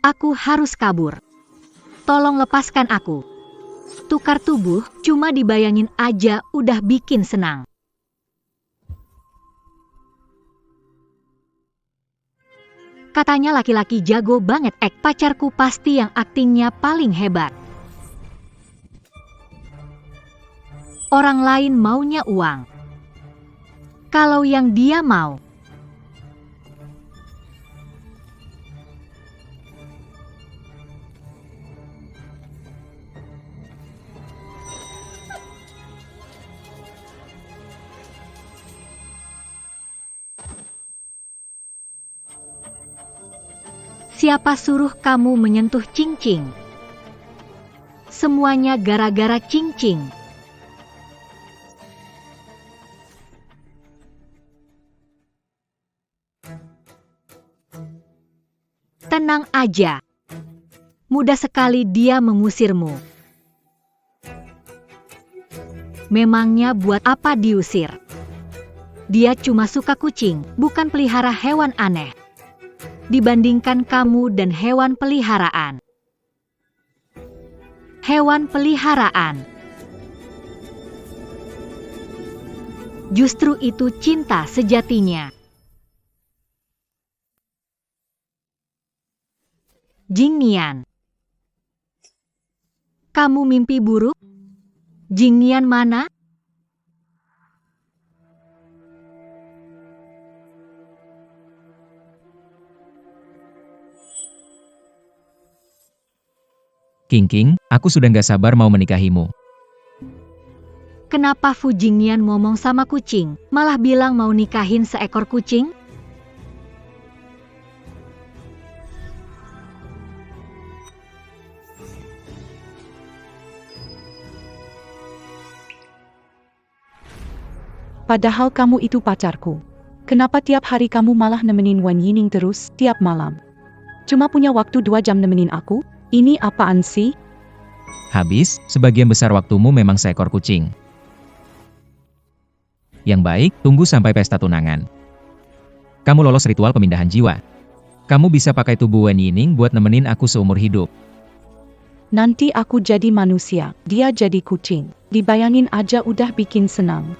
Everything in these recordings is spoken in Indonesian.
Aku harus kabur. Tolong lepaskan aku. Tukar tubuh, cuma dibayangin aja udah bikin senang. Katanya laki-laki jago banget, pacarku pasti yang aktingnya paling hebat. Orang lain maunya uang. Kalau yang dia mau, siapa suruh kamu menyentuh Cing-Cing? Semuanya gara-gara Cing-Cing. Tenang aja. Mudah sekali dia mengusirmu. Memangnya buat apa diusir? Dia cuma suka kucing, bukan pelihara hewan aneh. Dibandingkan kamu dan hewan peliharaan. Hewan peliharaan. Justru itu cinta sejatinya. Jingnian. Kamu mimpi buruk? Jingnian mana? King, aku sudah gak sabar mau menikahimu. Kenapa Fu Jingnian ngomong sama kucing, malah bilang mau nikahin seekor kucing? Padahal kamu itu pacarku. Kenapa tiap hari kamu malah nemenin Wan Yining terus, tiap malam? Cuma punya waktu 2 jam nemenin aku? Ini apaan sih? Habis, sebagian besar waktumu memang seekor kucing. Yang baik, tunggu sampai pesta tunangan. Kamu lolos ritual pemindahan jiwa. Kamu bisa pakai tubuh Wan Yining buat nemenin aku seumur hidup. Nanti aku jadi manusia, dia jadi kucing. Dibayangin aja udah bikin senang.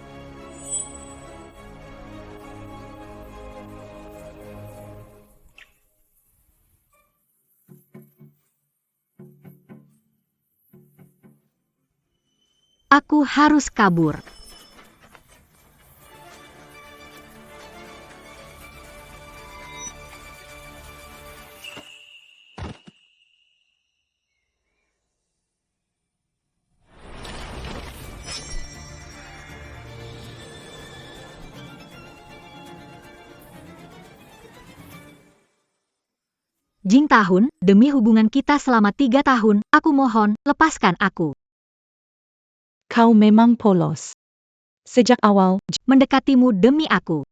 Aku harus kabur. Jing Tahun, demi hubungan kita selama 3 tahun, aku mohon, lepaskan aku. Kau memang polos. Sejak awal, Mendekatimu demi aku.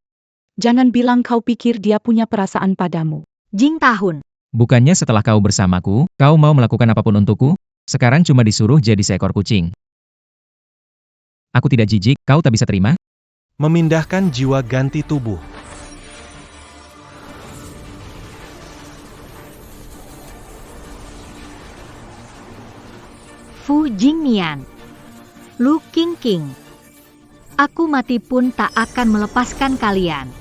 jangan bilang kau pikir dia punya perasaan padamu. Jing Tahun, Bukannya setelah kau bersamaku, kau mau melakukan apapun untukku? Sekarang cuma disuruh jadi seekor kucing. Aku tidak jijik, kau tak bisa terima? Memindahkan jiwa ganti tubuh. Fu Jingnian, Lu King. Aku mati pun tak akan melepaskan kalian.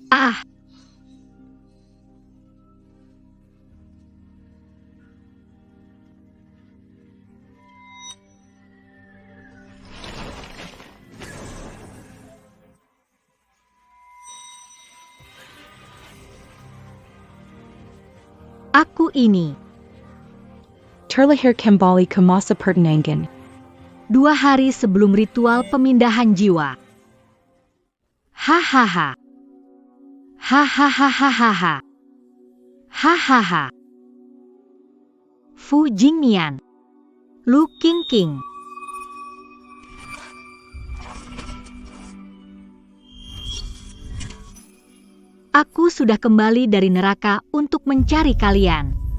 Ah! Aku ini. Terlahir kembali ke masa pertenangan. 2 hari sebelum ritual pemindahan jiwa. Hahaha. Hahaha. Hahaha. Fu Jingnian, Lu King. Aku sudah kembali dari neraka untuk mencari kalian.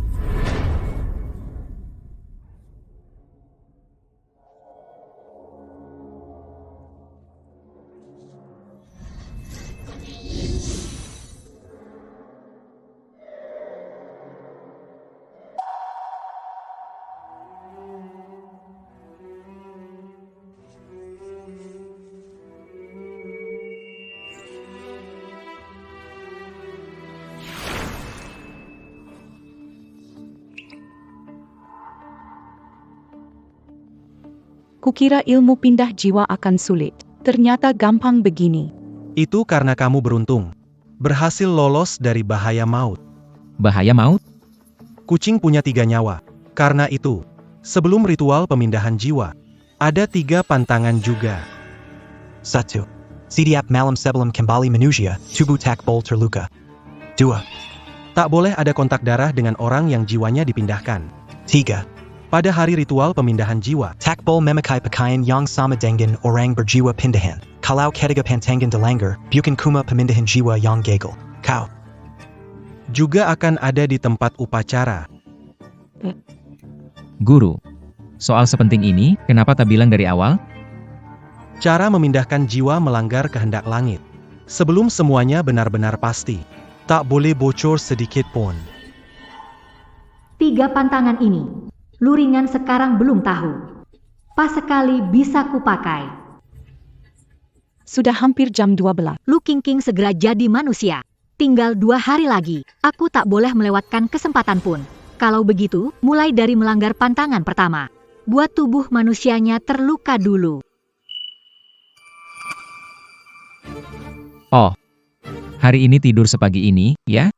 Kukira ilmu pindah jiwa akan sulit. Ternyata gampang begini. Itu karena kamu beruntung. Berhasil lolos dari bahaya maut. Bahaya maut? Kucing punya 3 nyawa. Karena itu, sebelum ritual pemindahan jiwa, ada 3 pantangan juga. 1. Setiap malam sebelum kembali manusia, tubuh tak boleh terluka. 2. Tak boleh ada kontak darah dengan orang yang jiwanya dipindahkan. 3. Pada hari ritual pemindahan jiwa, Tak boleh memakai pakaian yang sama dengan orang berjiwa pindahan. Kalau ketiga pantangan dilanggar, bukan cuma pemindahan jiwa yang gagal. Kau. juga akan ada di tempat upacara. Guru, soal sepenting ini, kenapa tak bilang dari awal? Cara memindahkan jiwa melanggar kehendak langit. Sebelum semuanya benar-benar pasti, tak boleh bocor sedikit pun. 3 pantangan ini, luringan sekarang belum tahu. Pas sekali bisa kupakai. Sudah hampir jam 12. Lu King King segera jadi manusia. Tinggal 2 hari lagi. Aku tak boleh melewatkan kesempatan pun. Kalau begitu, mulai dari melanggar pantangan pertama. Buat tubuh manusianya terluka dulu. Oh, hari ini tidur sepagi ini, ya?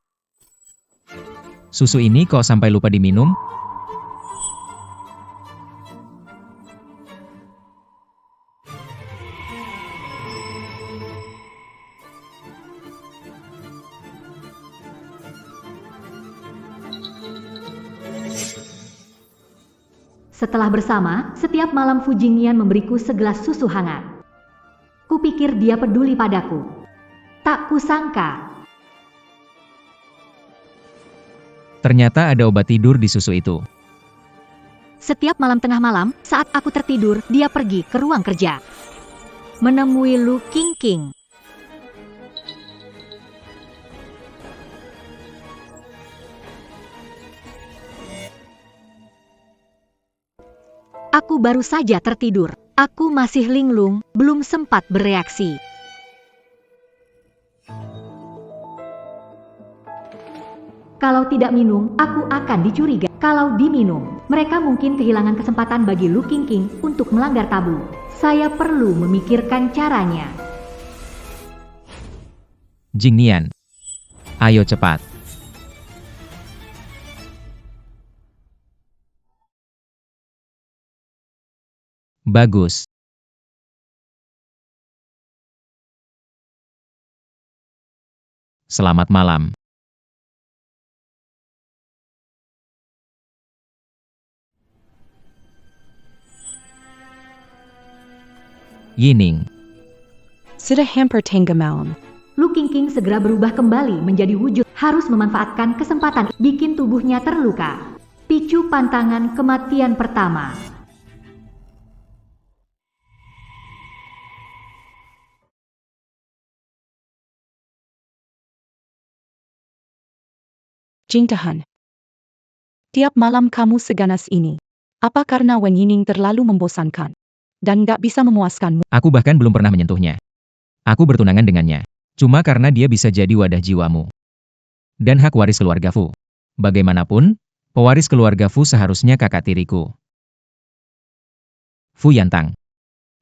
Susu ini kok sampai lupa diminum? Setelah bersama, setiap malam Fu Jingyan memberiku segelas susu hangat. Kupikir dia peduli padaku. Tak kusangka. Ternyata ada obat tidur di susu itu. Setiap malam tengah malam, saat aku tertidur, dia pergi ke ruang kerja. Menemui Lu King King. Aku baru saja tertidur. Aku masih linglung, belum sempat bereaksi. Kalau tidak minum, aku akan dicurigai. Kalau diminum, mereka mungkin kehilangan kesempatan bagi Lu King King untuk melanggar tabu. Saya perlu memikirkan caranya. Jing Nian, ayo cepat. Bagus. Selamat malam. Yining, Sudah hampir tengah malam. Lu King King segera berubah kembali menjadi wujud. Harus memanfaatkan kesempatan bikin tubuhnya terluka. Picu pantangan kematian pertama. Jing Tahan. Tiap malam kamu seganas ini. Apa karena Wen Yining terlalu membosankan? Dan gak bisa memuaskanmu? aku bahkan belum pernah menyentuhnya. Aku bertunangan dengannya. Cuma karena dia bisa jadi wadah jiwamu. Dan hak waris keluarga Fu. Bagaimanapun, pewaris keluarga Fu seharusnya kakak tiriku. Fu Yantang.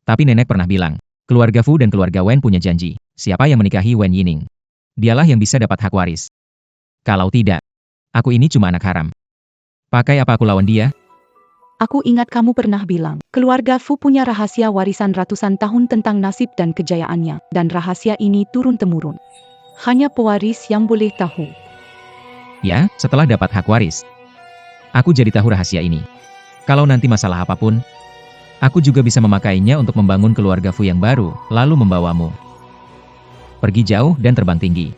Tapi nenek pernah bilang, keluarga Fu dan keluarga Wen punya janji. Siapa yang menikahi Wen Yining? Dialah yang bisa dapat hak waris. Kalau tidak, aku ini cuma anak haram. Pakai apa aku lawan dia? Aku ingat kamu pernah bilang, keluarga Fu punya rahasia warisan ratusan tahun tentang nasib dan kejayaannya, dan rahasia ini turun-temurun. Hanya pewaris yang boleh tahu. Ya, setelah dapat hak waris. Aku jadi tahu rahasia ini. Kalau nanti masalah apapun, aku juga bisa memakainya untuk membangun keluarga Fu yang baru, lalu membawamu pergi jauh dan terbang tinggi.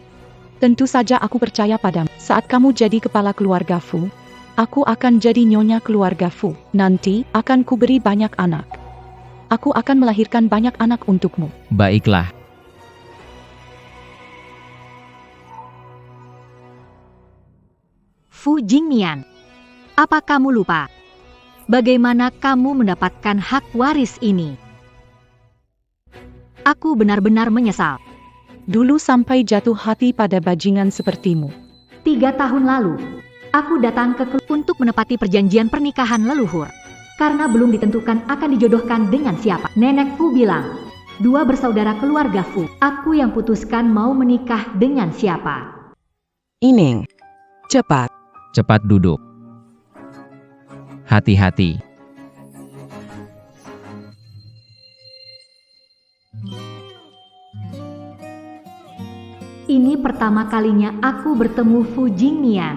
Tentu saja aku percaya padamu. Saat kamu jadi kepala keluarga Fu, aku akan jadi nyonya keluarga Fu. Nanti akan kuberi banyak anak. Aku akan melahirkan banyak anak untukmu. Baiklah. Fu Jingnian, apa kamu lupa? Bagaimana kamu mendapatkan hak waris ini? Aku benar-benar menyesal. Dulu sampai jatuh hati pada bajingan sepertimu. 3 tahun lalu, aku datang untuk menepati perjanjian pernikahan leluhur. Karena belum ditentukan akan dijodohkan dengan siapa. Nenek Fu bilang, 2 bersaudara keluarga Fu. Aku yang putuskan mau menikah dengan siapa. Yining, cepat. Cepat duduk. Hati-hati. Ini pertama kalinya aku bertemu Fu Jingnian.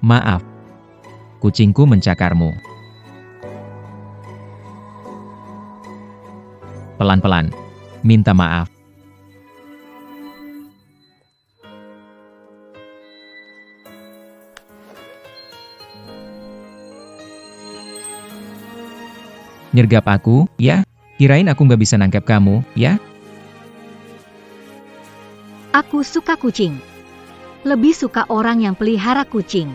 Maaf. Kucingku mencakarmu. Pelan-pelan. Minta maaf. Nyergap aku, ya? Kirain aku nggak bisa nangkep kamu, ya? Aku suka kucing. Lebih suka orang yang pelihara kucing.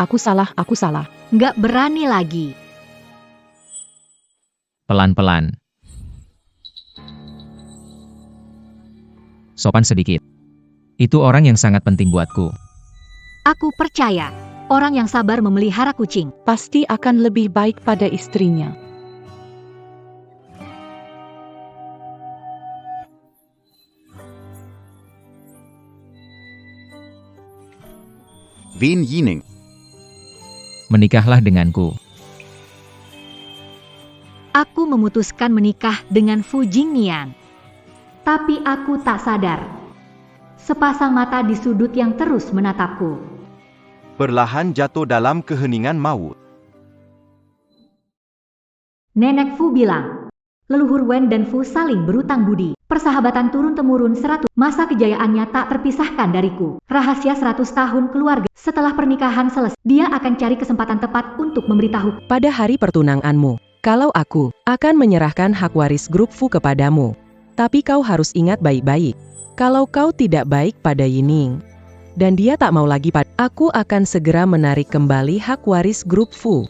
Aku salah. Nggak berani lagi. Pelan-pelan. Sopan sedikit. Itu orang yang sangat penting buatku. Aku percaya, orang yang sabar memelihara kucing. Pasti akan lebih baik pada istrinya. Wen Yining. Menikahlah denganku. Aku memutuskan menikah dengan Fu Jingnian. Tapi aku tak sadar. Sepasang mata di sudut yang terus menatapku. Perlahan jatuh dalam keheningan maut. Nenek Fu bilang, leluhur Wen dan Fu saling berutang budi. Persahabatan turun-temurun 100. Masa kejayaannya tak terpisahkan dariku. Rahasia 100 tahun keluarga. Setelah pernikahan selesai, dia akan cari kesempatan tepat untuk memberitahu. Pada hari pertunanganmu, kalau aku akan menyerahkan hak waris grup Fu kepadamu. Tapi kau harus ingat baik-baik. Kalau kau tidak baik pada Yining, dan dia tak mau lagi aku akan segera menarik kembali hak waris grup Fu.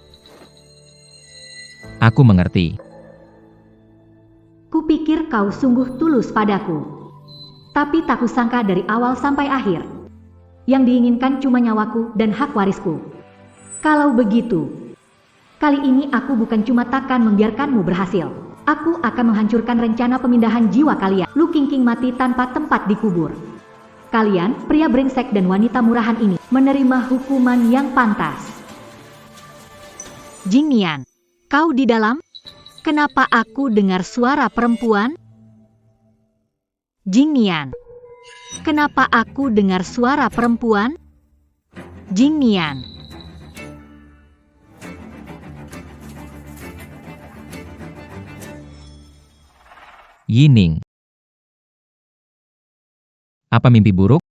Aku mengerti. Kupikir kau sungguh tulus padaku. Tapi tak kusangka dari awal sampai akhir. Yang diinginkan cuma nyawaku dan hak warisku. Kalau begitu, kali ini aku bukan cuma takkan membiarkanmu berhasil. Aku akan menghancurkan rencana pemindahan jiwa kalian. Lu King mati tanpa tempat dikubur. Kalian, pria brengsek dan wanita murahan ini, menerima hukuman yang pantas. Jingnian, kau di dalam? Kenapa aku dengar suara perempuan? Jingnian, kenapa aku dengar suara perempuan? Jingnian. Yining. Apa mimpi buruk?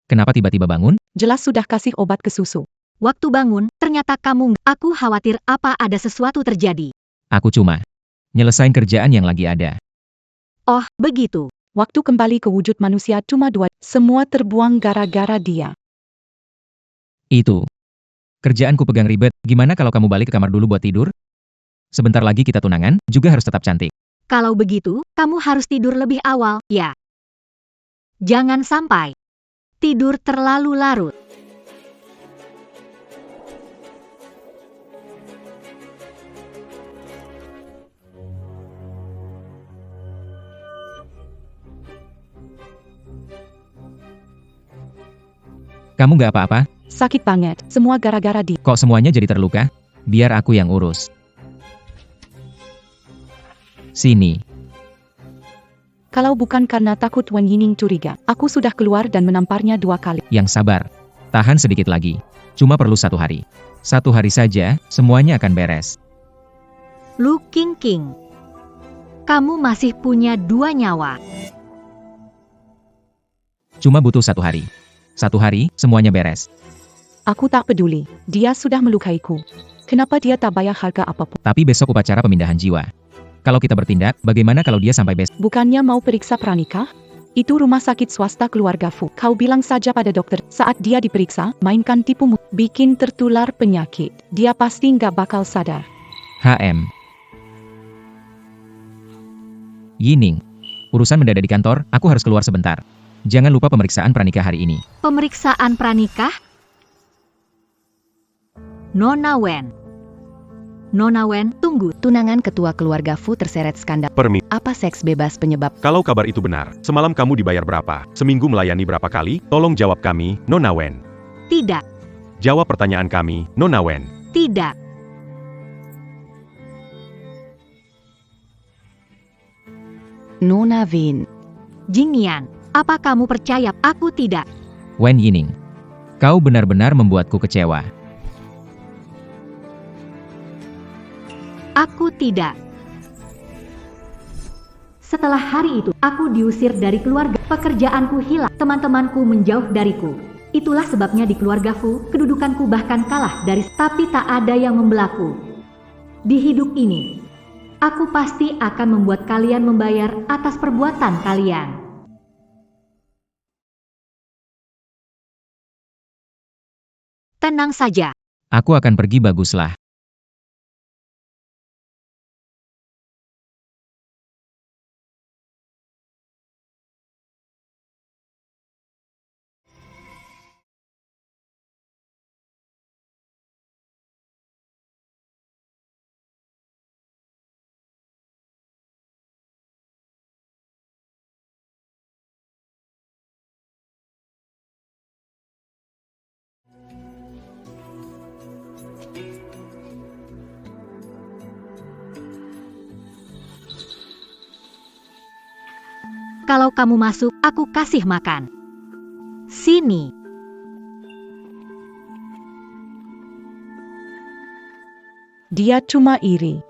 Kenapa tiba-tiba bangun? Jelas sudah kasih obat ke susu. Waktu bangun, ternyata kamu. Aku khawatir apa ada sesuatu terjadi. Aku cuma nyelesain kerjaan yang lagi ada. Oh, begitu. Waktu kembali ke wujud manusia cuma 2. Semua terbuang gara-gara dia. Itu. Kerjaanku pegang ribet. Gimana kalau kamu balik ke kamar dulu buat tidur? Sebentar lagi kita tunangan, juga harus tetap cantik. Kalau begitu, kamu harus tidur lebih awal, ya. Jangan sampai tidur terlalu larut. Kamu gak apa-apa? Sakit banget, semua gara-gara dia. Kok semuanya jadi terluka? Biar aku yang urus. Sini. Kalau bukan karena takut Wen Yining curiga, aku sudah keluar dan menamparnya 2 kali. Yang sabar. Tahan sedikit lagi. Cuma perlu 1 hari. 1 hari saja, semuanya akan beres. Lu King King. Kamu masih punya 2 nyawa. Cuma butuh 1 hari. 1 hari, semuanya beres. Aku tak peduli. Dia sudah melukaiku. Kenapa dia tak bayar harga apapun? Tapi besok upacara pemindahan jiwa. Kalau kita bertindak, bagaimana kalau dia sampai besok? Bukannya mau periksa pranikah? Itu rumah sakit swasta keluarga Fu. Kau bilang saja pada dokter, saat dia diperiksa, mainkan tipumu, bikin tertular penyakit. Dia pasti nggak bakal sadar. HM. Yining. Urusan mendadak di kantor, aku harus keluar sebentar. Jangan lupa pemeriksaan pranikah hari ini. Pemeriksaan pranikah? Nona Wen. Nona Wen, tunggu. Tunangan ketua keluarga Fu terseret skandal. Apa seks bebas penyebab? Kalau kabar itu benar, semalam kamu dibayar berapa? Seminggu melayani berapa kali? Tolong jawab kami, Nona Wen. Tidak, Jawab pertanyaan kami, Nona Wen. tidak. Nona Vin. Jingnian, apa kamu percaya? Aku tidak. Wen Yining. Kau benar-benar membuatku kecewa. Aku tidak. Setelah hari itu, aku diusir dari keluarga. Pekerjaanku hilang, teman-temanku menjauh dariku. Itulah sebabnya di keluarga Fu, kedudukanku bahkan kalah dari, tapi tak ada yang membelaku. Di hidup ini, aku pasti akan membuat kalian membayar atas perbuatan kalian. Tenang saja. Aku akan pergi, baguslah. Kalau kamu masuk, aku kasih makan. Sini. Dia cuma iri.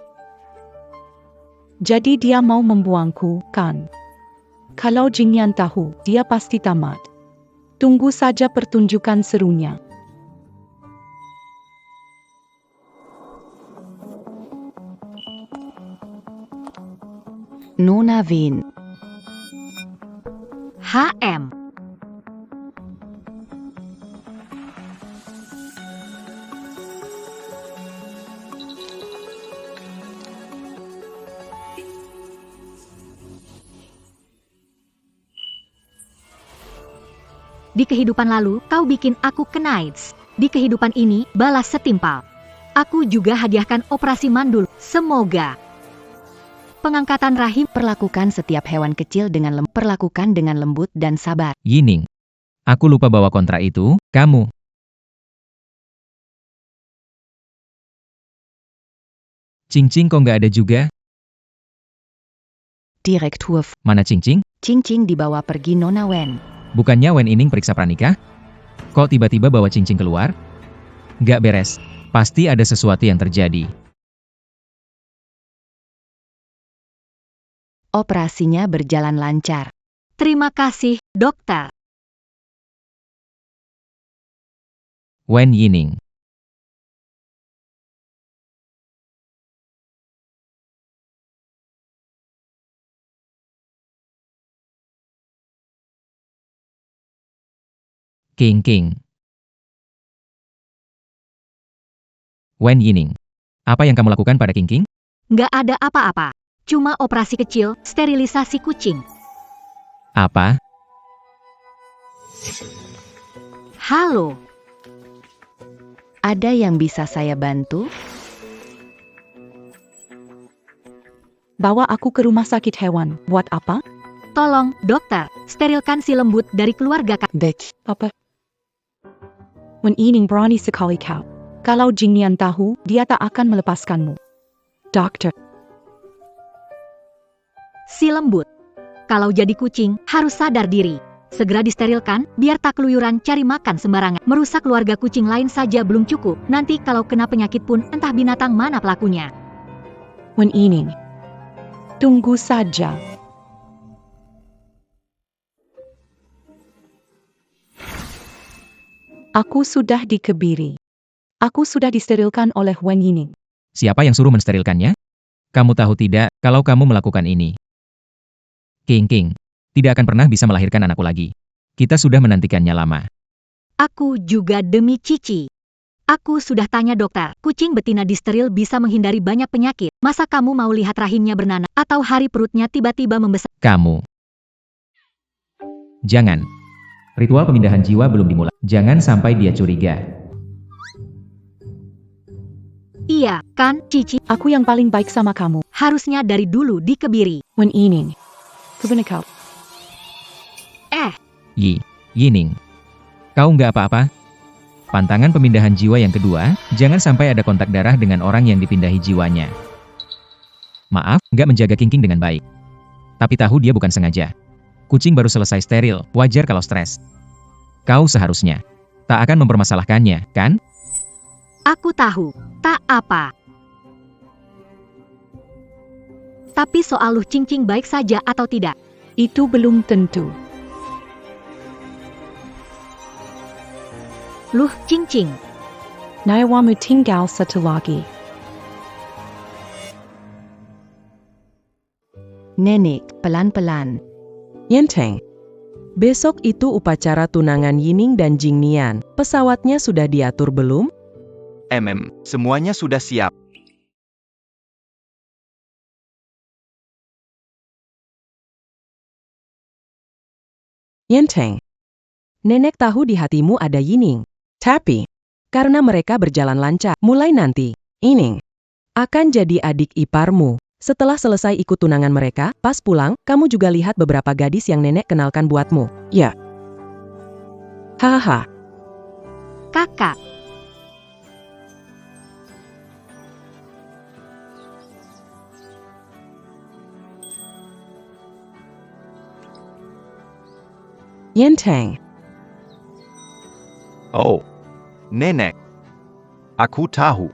Jadi dia mau membuangku, kan? Kalau Jingyan tahu, dia pasti tamat. Tunggu saja pertunjukan serunya. Nona Vin. HM. Di kehidupan lalu, kau bikin aku knights. Di kehidupan ini, balas setimpal. Aku juga hadiahkan operasi mandul. Semoga pengangkatan rahim. Perlakukan setiap hewan kecil dengan lembut dan sabar. Yining. Aku lupa bawa kontrak itu, kamu. Cing-cing kok nggak ada juga? Direktur Fu. Mana Cing-cing? Cing-cing dibawa pergi Nona Wen. Bukannya Wen Yining periksa pranikah? Kok tiba-tiba bawa Cing-cing keluar? Nggak beres. Pasti ada sesuatu yang terjadi. Operasinya berjalan lancar. Terima kasih, dokter. Wen Yining. King. Wen Yining. Apa yang kamu lakukan pada King? Nggak ada apa-apa. Cuma operasi kecil, sterilisasi kucing. Apa? Halo. Ada yang bisa saya bantu? Bawa aku ke rumah sakit hewan. Buat apa? Tolong, dokter, sterilkan si lembut dari keluarga kak. Apa? Wen Yining berani sekali kau. Kalau Jingyan tahu, dia tak akan melepaskanmu. Dokter. Si lembut. Kalau jadi kucing, harus sadar diri. Segera disterilkan, biar tak keluyuran cari makan sembarangan. Merusak keluarga kucing lain saja belum cukup, nanti kalau kena penyakit pun entah binatang mana pelakunya. Wen Yining. Tunggu saja. Aku sudah dikebiri. Aku sudah disterilkan oleh Wen Yining. Siapa yang suruh mensterilkannya? Kamu tahu tidak, kalau kamu melakukan ini. King, tidak akan pernah bisa melahirkan anakku lagi. Kita sudah menantikannya lama. Aku juga demi Cici. Aku sudah tanya dokter, kucing betina disteril bisa menghindari banyak penyakit. Masa kamu mau lihat rahimnya bernanah, atau hari perutnya tiba-tiba membesar? Kamu. Jangan. Ritual pemindahan jiwa belum dimulai. Jangan sampai dia curiga. Iya, kan, Cici? Aku yang paling baik sama kamu. Harusnya dari dulu dikebiri. Wen Yining. Kebenaran kau. Yining. Kau nggak apa-apa? Pantangan pemindahan jiwa yang kedua, jangan sampai ada kontak darah dengan orang yang dipindahi jiwanya. Maaf, nggak menjaga King dengan baik. Tapi tahu dia bukan sengaja. Kucing baru selesai steril, wajar kalau stres. Kau seharusnya tak akan mempermasalahkannya, kan? Aku tahu, tak apa. Tapi soal Luh Cing baik saja atau tidak? Itu belum tentu. Luh Cing. Nyawamu tinggal satu lagi. Nenek, pelan-pelan. Yenteng. Besok itu upacara tunangan Yining dan Jingnian. Pesawatnya sudah diatur belum? Semuanya sudah siap. Yenteng. Nenek tahu di hatimu ada Yining. Tapi, karena mereka berjalan lancar, mulai nanti, Yining akan jadi adik iparmu. Setelah selesai ikut tunangan mereka, pas pulang, kamu juga lihat beberapa gadis yang nenek kenalkan buatmu. Ya. Hahaha. Kakak. Yenteng. Oh, nenek. Aku tahu.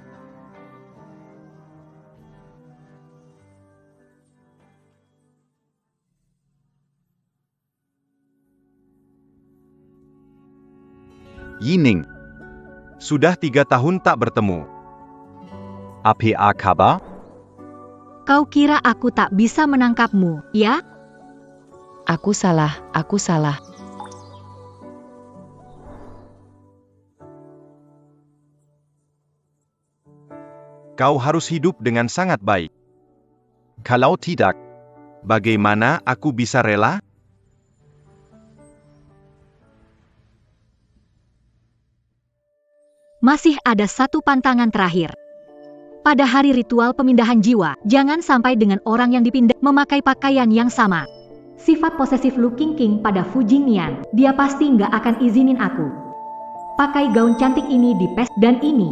Yining. Sudah 3 tahun tak bertemu. Apa kabar? Kau kira aku tak bisa menangkapmu, ya? Aku salah. Kau harus hidup dengan sangat baik. Kalau tidak, bagaimana aku bisa rela? Masih ada satu pantangan terakhir. Pada hari ritual pemindahan jiwa, jangan sampai dengan orang yang dipindah memakai pakaian yang sama. Sifat posesif Lu King pada Fu Jingnian, dia pasti nggak akan izinin aku pakai gaun cantik ini di pesta, dan ini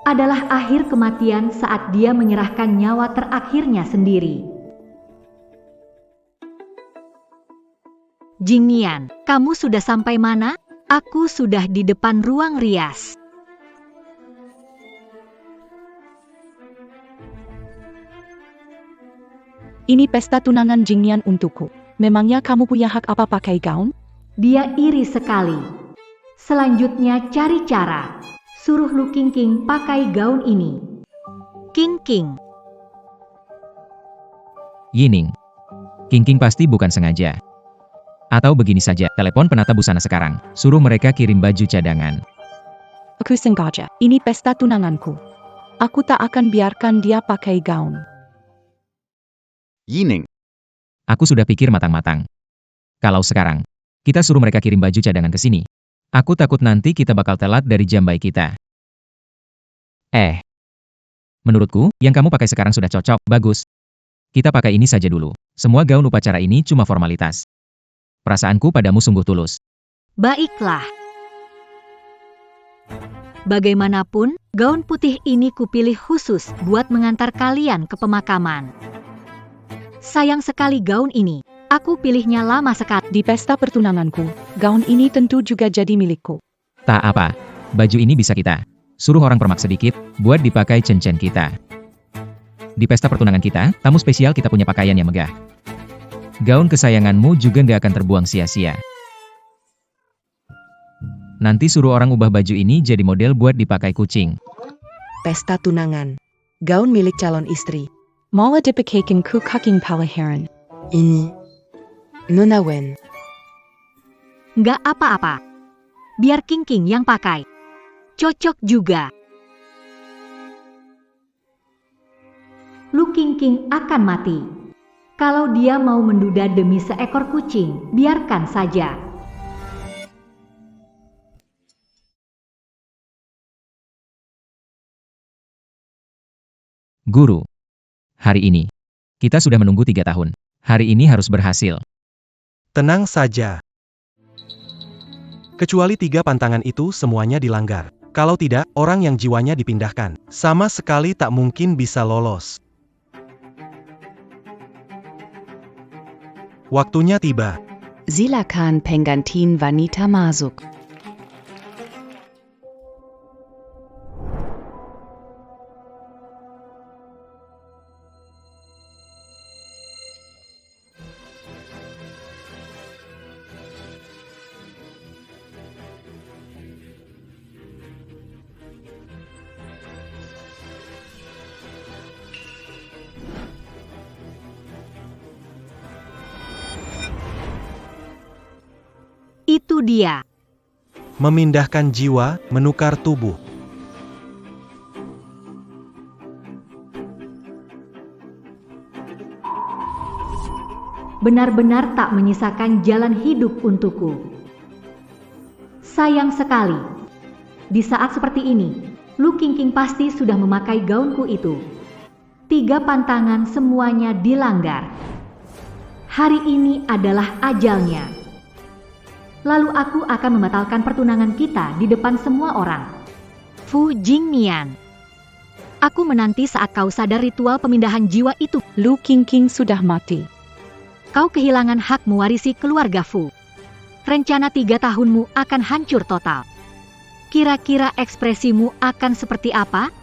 adalah akhir kematian saat dia menyerahkan nyawa terakhirnya sendiri. Jingnian, kamu sudah sampai mana? Aku sudah di depan ruang rias. Ini pesta tunangan Jingnian untukku. Memangnya kamu punya hak apa pakai gaun? Dia iri sekali. Selanjutnya cari cara. Suruh Lu King pakai gaun ini. King. Yining. King pasti bukan sengaja. Atau begini saja, telepon penata busana sekarang. Suruh mereka kirim baju cadangan. Aku sengaja. Ini pesta tunanganku. Aku tak akan biarkan dia pakai gaun. Yining. Aku sudah pikir matang-matang. Kalau sekarang, kita suruh mereka kirim baju cadangan ke sini. Aku takut nanti kita bakal telat dari jam baik kita. Menurutku, yang kamu pakai sekarang sudah cocok, bagus. Kita pakai ini saja dulu. Semua gaun upacara ini cuma formalitas. Perasaanku padamu sungguh tulus. Baiklah. Bagaimanapun, gaun putih ini kupilih khusus buat mengantar kalian ke pemakaman. Sayang sekali gaun ini. Aku pilihnya lama sekali. Di pesta pertunanganku, gaun ini tentu juga jadi milikku. Tak apa, baju ini bisa kita suruh orang permak sedikit, buat dipakai cincin kita. Di pesta pertunangan kita, tamu spesial kita punya pakaian yang megah. Gaun kesayanganmu juga nggak akan terbuang sia-sia. Nanti suruh orang ubah baju ini jadi model buat dipakai kucing. Pesta tunangan. Gaun milik calon istri. Mala dipakaikan ku kaking palaharan. Ini. Nona Wen. Nggak apa-apa. Biar King King yang pakai. Cocok juga. Lu King King akan mati. Kalau dia mau menduda demi seekor kucing, biarkan saja. Guru, hari ini kita sudah menunggu 3 tahun. Hari ini harus berhasil. Tenang saja. Kecuali 3 pantangan itu semuanya dilanggar. Kalau tidak, orang yang jiwanya dipindahkan, sama sekali tak mungkin bisa lolos. Waktunya tiba. Silakan penggantiin wanita masuk. Itu dia. Memindahkan jiwa, menukar tubuh. Benar-benar tak menyisakan jalan hidup untukku. Sayang sekali. Di saat seperti ini, Lu King King pasti sudah memakai gaunku itu. 3 pantangan semuanya dilanggar. Hari ini adalah ajalnya. Lalu aku akan membatalkan pertunangan kita di depan semua orang. Fu Jingmian. Aku menanti saat kau sadar ritual pemindahan jiwa itu. Lu King King sudah mati. Kau kehilangan hak mewarisi keluarga Fu. Rencana 3 tahunmu akan hancur total. Kira-kira ekspresimu akan seperti apa?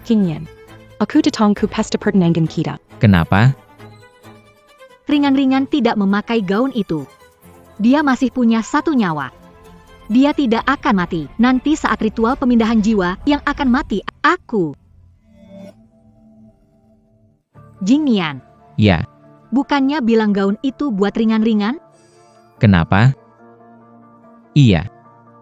Kingyan. Aku datang ke pesta pertunangan kita. Kenapa? Ringan-ringan tidak memakai gaun itu. Dia masih punya 1 nyawa. Dia tidak akan mati. Nanti saat ritual pemindahan jiwa, yang akan mati, aku. Jingnian. Ya. Bukannya bilang gaun itu buat ringan-ringan? Kenapa? Iya.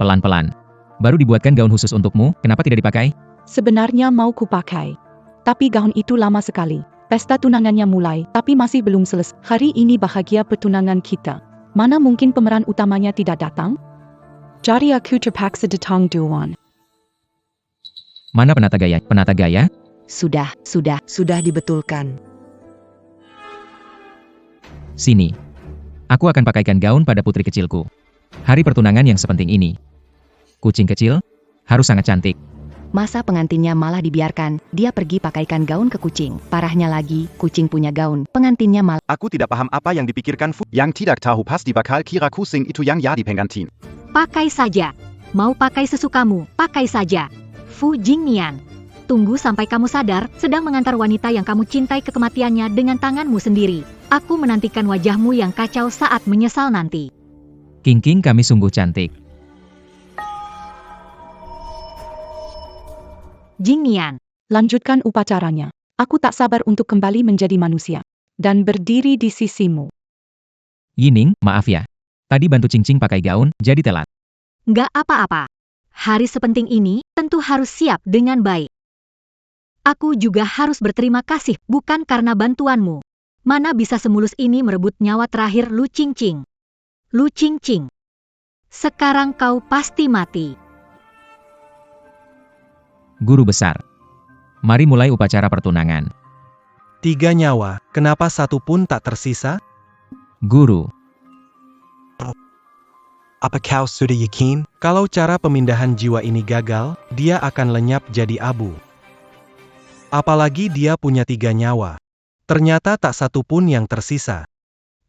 Pelan-pelan. Baru dibuatkan gaun khusus untukmu, kenapa tidak dipakai? Sebenarnya mau kupakai. Tapi gaun itu lama sekali. Pesta tunangannya mulai, tapi masih belum selesai. Hari ini bahagia pertunangan kita. Mana mungkin pemeran utamanya tidak datang? Jadi aku terpaksa datang duluan. Mana penata gaya? Penata gaya? Sudah dibetulkan. Sini. Aku akan pakaikan gaun pada putri kecilku. Hari pertunangan yang sepenting ini. Kucing kecil harus sangat cantik. Masa pengantinnya malah dibiarkan, dia pergi pakaikan gaun ke kucing. Parahnya lagi, kucing punya gaun, pengantinnya malah... Aku tidak paham apa yang dipikirkan Fu. Yang tidak tahu pasti bakal kira kucing itu yang jadi pengantin. Pakai saja. Mau pakai sesukamu, pakai saja. Fu Jingnian. Tunggu sampai kamu sadar, sedang mengantar wanita yang kamu cintai ke kematiannya dengan tanganmu sendiri. Aku menantikan wajahmu yang kacau saat menyesal nanti. King King kami sungguh cantik. Jingnian. Lanjutkan upacaranya. Aku tak sabar untuk kembali menjadi manusia. Dan berdiri di sisimu. Yining, maaf ya. Tadi bantu Cing-Cing pakai gaun, jadi telat. Nggak apa-apa. Hari sepenting ini, tentu harus siap dengan baik. Aku juga harus berterima kasih, bukan karena bantuanmu. Mana bisa semulus ini merebut nyawa terakhir Lu Qingqing. Lu Qingqing. Sekarang kau pasti mati. Guru besar. Mari mulai upacara pertunangan. 3 nyawa, kenapa 1 pun tak tersisa? Guru. Apa kau sudah yakin? Kalau cara pemindahan jiwa ini gagal, dia akan lenyap jadi abu. Apalagi dia punya 3 nyawa. Ternyata tak satu pun yang tersisa.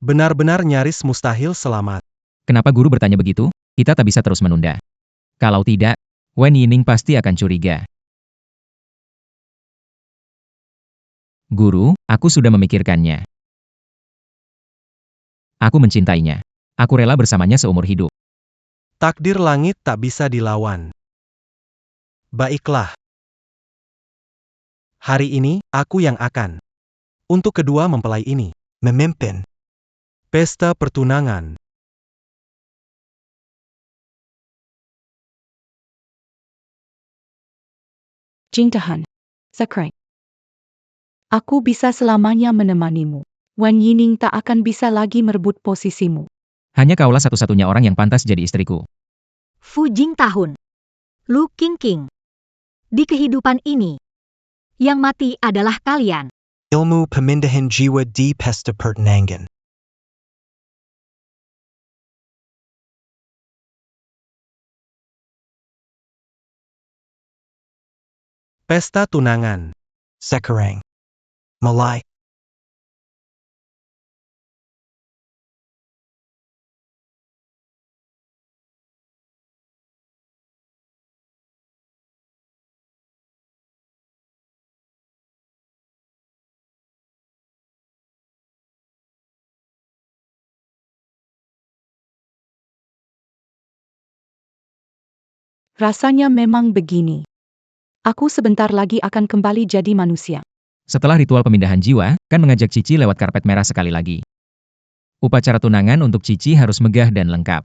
Benar-benar nyaris mustahil selamat. Kenapa guru bertanya begitu? Kita tak bisa terus menunda. Kalau tidak, Wen Yining pasti akan curiga. Guru, aku sudah memikirkannya. Aku mencintainya. Aku rela bersamanya seumur hidup. Takdir langit tak bisa dilawan. Baiklah. Hari ini, aku yang akan. Untuk kedua mempelai ini. Memimpin. Pesta pertunangan. Jintahan. Sakrai. Aku bisa selamanya menemanimu. Wen Yining tak akan bisa lagi merebut posisimu. Hanya kaulah satu-satunya orang yang pantas jadi istriku. Fu Jingtahun. Lu Qingqing. Di kehidupan ini, yang mati adalah kalian. Ilmu pemindahan jiwa di pesta pertunangan. Pesta tunangan. Sekarang. Mulai. Rasanya memang begini. Aku sebentar lagi akan kembali jadi manusia. Setelah ritual pemindahan jiwa, kan mengajak Cici lewat karpet merah sekali lagi. Upacara tunangan untuk Cici harus megah dan lengkap.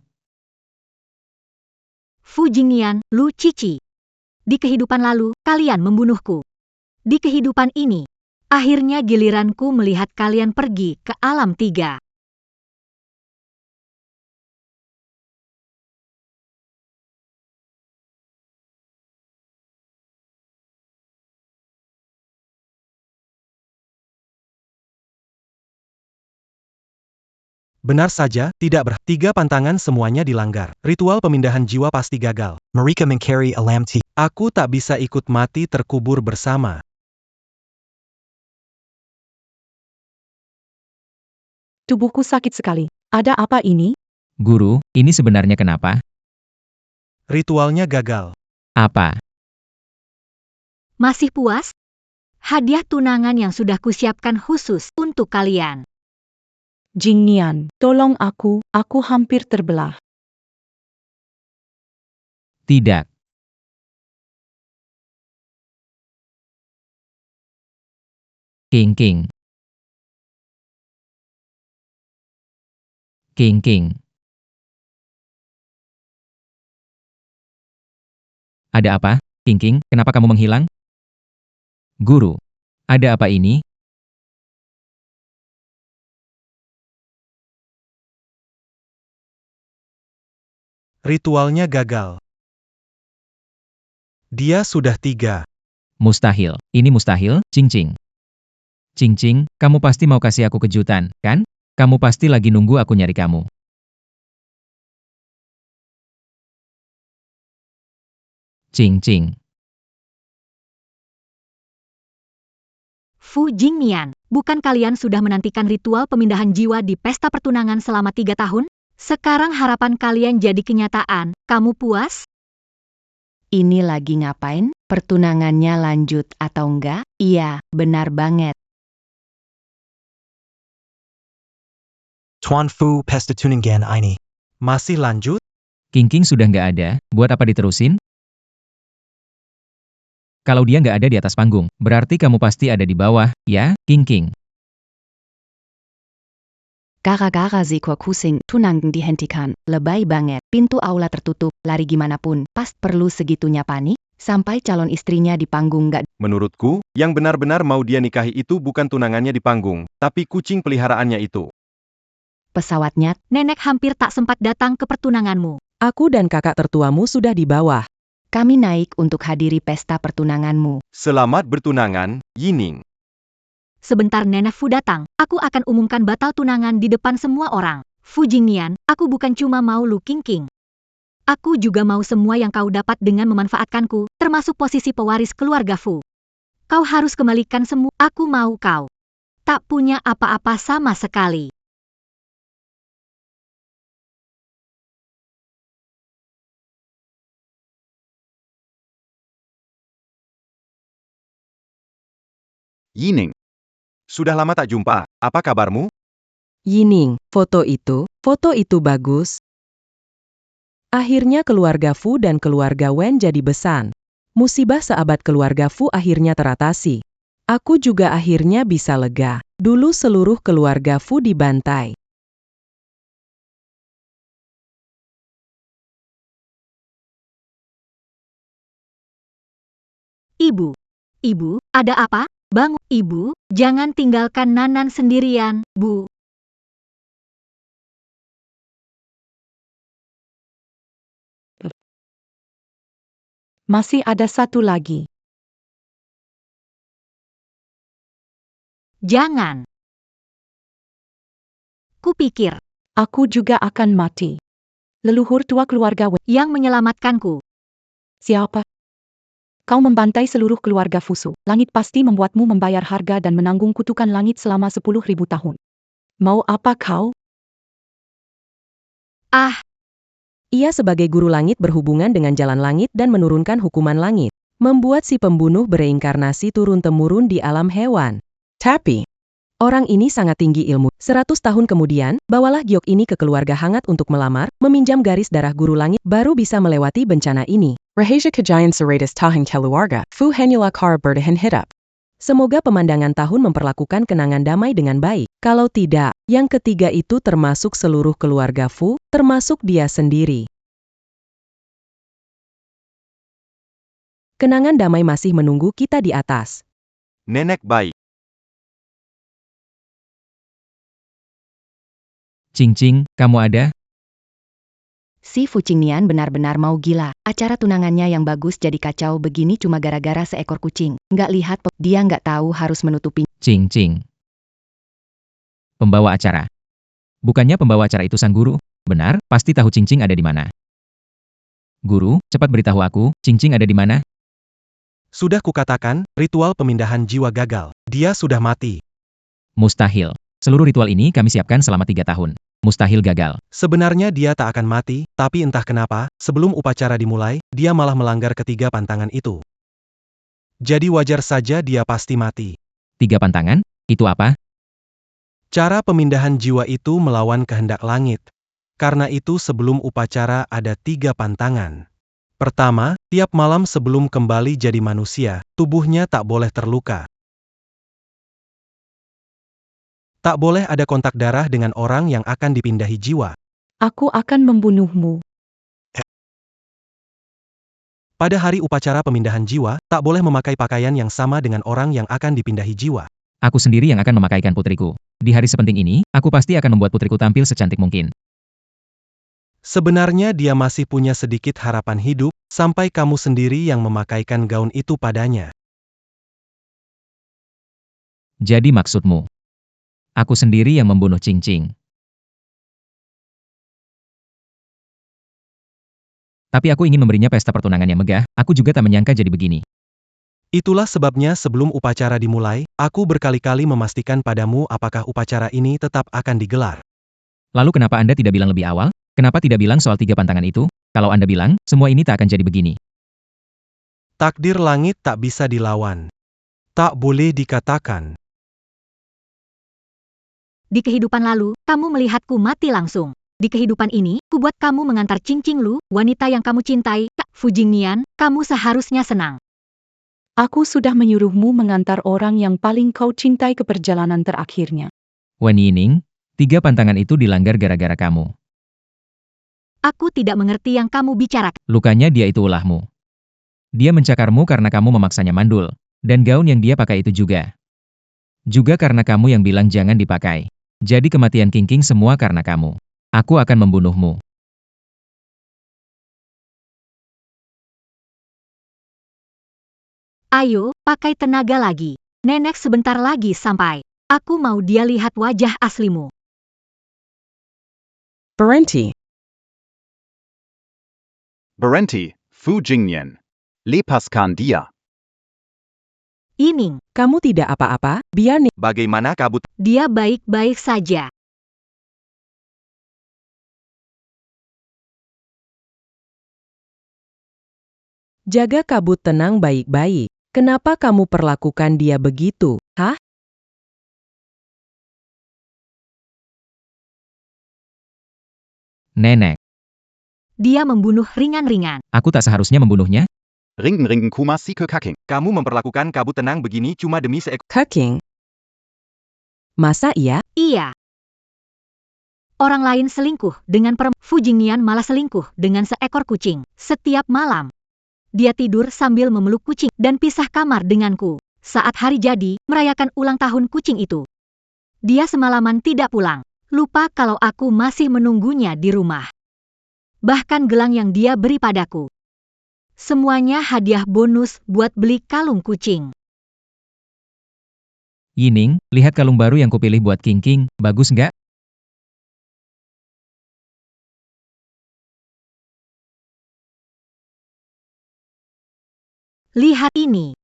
Fu Jingnian, Lu Cici. Di kehidupan lalu, kalian membunuhku. Di kehidupan ini, akhirnya giliranku melihat kalian pergi ke alam 3. Benar saja, tidak 3 pantangan semuanya dilanggar. Ritual pemindahan jiwa pasti gagal. Mereka mencari alam tiga. Aku tak bisa ikut mati terkubur bersama. Tubuhku sakit sekali. Ada apa ini? Guru, ini sebenarnya kenapa? Ritualnya gagal. Apa? Masih puas? Hadiah tunangan yang sudah kusiapkan khusus untuk kalian. Jingnian, tolong aku hampir terbelah. Tidak. Qingqing. Qingqing. Ada apa, Qingqing? Kenapa kamu menghilang? Guru, ada apa ini? Ritualnya gagal. Dia sudah 3. Mustahil. Ini mustahil, Qingqing. Qingqing, kamu pasti mau kasih aku kejutan, kan? Kamu pasti lagi nunggu aku nyari kamu. Qingqing. Fu Jingnian, bukan kalian sudah menantikan ritual pemindahan jiwa di pesta pertunangan selama 3 tahun? Sekarang harapan kalian jadi kenyataan. Kamu puas? Ini lagi ngapain? Pertunangannya lanjut atau enggak? Iya, benar banget. Tuan Fu pesta tunangan ini. Masih lanjut? Qingqing sudah nggak ada, buat apa diterusin? Kalau dia nggak ada di atas panggung, berarti kamu pasti ada di bawah, ya, Qingqing? Gara-gara Sekor Kusing tunangan dihentikan, lebay banget. Pintu aula tertutup, lari gimana pun, pas perlu segitunya panik, sampai calon istrinya di panggung gak. Menurutku, yang benar-benar mau dia nikahi itu bukan tunangannya di panggung, tapi kucing peliharaannya itu. Pesawatnya, Nenek hampir tak sempat datang ke pertunanganmu. Aku dan kakak tertuamu sudah di bawah. kami naik untuk hadiri pesta pertunanganmu. Selamat bertunangan, Yining. Sebentar Nenek Fu datang, aku akan umumkan batal tunangan di depan semua orang. Fu Jingnian, aku bukan cuma mau Lu Qingqing, Aku juga mau semua yang kau dapat dengan memanfaatkanku, termasuk posisi pewaris keluarga Fu. Kau harus kembalikan semua. Aku mau kau tak punya apa-apa sama sekali. Yining. Sudah lama tak jumpa, apa kabarmu? Yining, foto itu bagus. Akhirnya keluarga Fu dan keluarga Wen jadi besan. Musibah seabad keluarga Fu akhirnya teratasi. Aku juga akhirnya bisa lega. Dulu seluruh keluarga Fu dibantai. Ibu, ada apa? Bangun, Ibu, jangan tinggalkan Nanan sendirian, Bu. Masih ada satu lagi. Jangan. Kupikir Aku juga akan mati. Leluhur tua keluarga Wen. yang menyelamatkanku. Siapa? Kau membantai seluruh keluarga Fusu. Langit pasti membuatmu membayar harga dan menanggung kutukan langit selama 10.000 tahun. Mau apa kau? Ah, Ia sebagai guru langit berhubungan dengan jalan langit dan menurunkan hukuman langit. Membuat si pembunuh bereinkarnasi turun-temurun di alam hewan. Tapi, orang ini sangat tinggi ilmu. 100 tahun kemudian, bawalah giok ini ke keluarga hangat untuk melamar, meminjam garis darah guru langit, baru bisa melewati bencana ini. Rahasia Kajayan Seratus Tahun Keluarga, Fu Hanyula Kara Berdahan Hidup. Semoga pemandangan tahun memperlakukan kenangan damai dengan baik. Kalau tidak, yang ketiga itu termasuk seluruh keluarga Fu, termasuk dia sendiri. Kenangan damai masih menunggu kita di atas. Nenek baik. Cing, kamu ada? Si Fu Qingnian benar-benar mau gila. Acara tunangannya yang bagus jadi kacau begini cuma gara-gara seekor kucing. Nggak lihat, dia nggak tahu harus menutupi. Cing. Pembawa acara. Bukannya pembawa acara itu sang guru? Benar, pasti tahu Cing ada di mana. Guru, cepat beritahu aku, Cing ada di mana? Sudah kukatakan, ritual pemindahan jiwa gagal. Dia sudah mati. Mustahil. Seluruh ritual ini kami siapkan selama 3 tahun. Mustahil gagal. Sebenarnya dia tak akan mati, tapi entah kenapa, sebelum upacara dimulai, dia malah melanggar ketiga pantangan itu. Jadi wajar saja dia pasti mati. 3 pantangan? Itu apa? Cara pemindahan jiwa itu melawan kehendak langit. Karena itu sebelum upacara ada 3 pantangan. Pertama, tiap malam sebelum kembali jadi manusia, tubuhnya tak boleh terluka. Tak boleh ada kontak darah dengan orang yang akan dipindahi jiwa. Aku akan membunuhmu. Pada hari upacara pemindahan jiwa, tak boleh memakai pakaian yang sama dengan orang yang akan dipindahi jiwa. Aku sendiri yang akan memakaikan putriku. Di hari sepenting ini, aku pasti akan membuat putriku tampil secantik mungkin. Sebenarnya dia masih punya sedikit harapan hidup, sampai kamu sendiri yang memakaikan gaun itu padanya. Jadi maksudmu, aku sendiri yang membunuh Cing. Tapi aku ingin memberinya pesta pertunangan yang megah, aku juga tak menyangka jadi begini. Itulah sebabnya sebelum upacara dimulai, aku berkali-kali memastikan padamu apakah upacara ini tetap akan digelar. Lalu kenapa Anda tidak bilang lebih awal? Kenapa tidak bilang soal 3 pantangan itu? Kalau Anda bilang, semua ini tak akan jadi begini. Takdir langit tak bisa dilawan. Tak boleh dikatakan. Di kehidupan lalu, kamu melihatku mati langsung. Di kehidupan ini, kubuat kamu mengantar Cing Lu, wanita yang kamu cintai. Fu Jingnian, kamu seharusnya senang. Aku sudah menyuruhmu mengantar orang yang paling kau cintai ke perjalanan terakhirnya. Wen Yining, 3 pantangan itu dilanggar gara-gara kamu. Aku tidak mengerti yang kamu bicarakan. Lukanya dia itu ulahmu. Dia mencakarmu karena kamu memaksanya mandul. Dan gaun yang dia pakai itu juga. Juga karena kamu yang bilang jangan dipakai. Jadi kematian King semua karena kamu. Aku akan membunuhmu. Ayo, pakai tenaga lagi. Nenek sebentar lagi sampai. Aku mau dia lihat wajah aslimu. Berhenti. Berhenti, Fu Jingnian. Lepaskan dia. Yining, Kamu tidak apa-apa, biar Bagaimana kabut? dia baik-baik saja. jaga kabut tenang baik-baik. Kenapa kamu perlakukan dia begitu, hah? Nenek, Dia membunuh ringan-ringan. aku tak seharusnya membunuhnya? Ringen kumasi ke kaking. Kamu memperlakukan kabut tenang begini cuma demi seekor. Keking. Masa iya? Iya. Orang lain selingkuh dengan Fu Jingnian malah selingkuh dengan seekor kucing. Setiap malam, dia tidur sambil memeluk kucing dan pisah kamar denganku. Saat hari jadi, merayakan ulang tahun kucing itu. Dia semalaman tidak pulang. Lupa kalau aku masih menunggunya di rumah. Bahkan gelang yang dia beri padaku. Semuanya hadiah bonus buat beli kalung kucing. Yining, lihat kalung baru yang kupilih buat King King, bagus nggak? Lihat ini.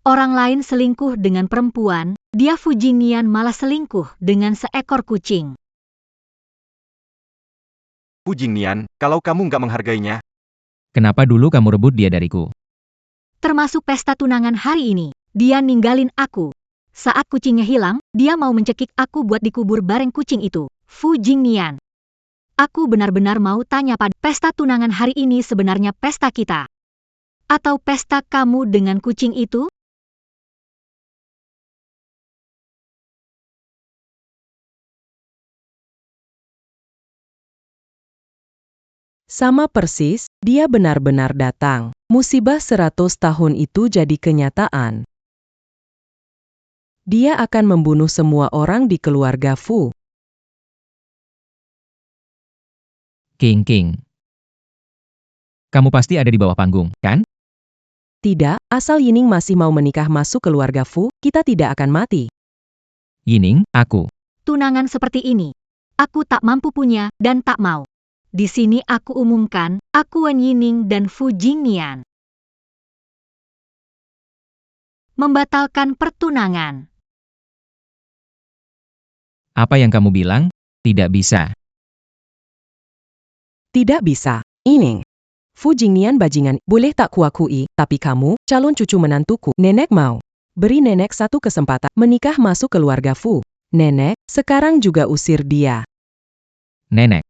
Orang lain selingkuh dengan perempuan, dia Fu Jingnian malah selingkuh dengan seekor kucing. Fu Jingnian, kalau kamu nggak menghargainya, Kenapa dulu kamu rebut dia dariku? Termasuk pesta tunangan hari ini, dia ninggalin aku. Saat kucingnya hilang, dia mau mencekik aku buat dikubur bareng kucing itu. Fu Jingnian. Aku benar-benar mau tanya pada pesta tunangan hari ini sebenarnya pesta kita? Atau pesta kamu dengan kucing itu? Sama persis, dia benar-benar datang. Musibah 100 tahun itu jadi kenyataan. Dia akan membunuh semua orang di keluarga Fu. King King. Kamu pasti ada di bawah panggung, kan? Tidak, asal Yining masih mau menikah masuk keluarga Fu, kita tidak akan mati. Yining, aku. Tunangan seperti ini. Aku tak mampu punya dan tak mau. Di sini aku umumkan, aku Wen Yining dan Fu Jingnian membatalkan pertunangan. Apa yang kamu bilang? Tidak bisa. Tidak bisa. Yining. Fu Jingnian bajingan, boleh tak kuakui, tapi kamu, calon cucu menantuku, nenek mau. Beri nenek satu kesempatan, menikah masuk keluarga Fu. Nenek, sekarang juga usir dia. Nenek.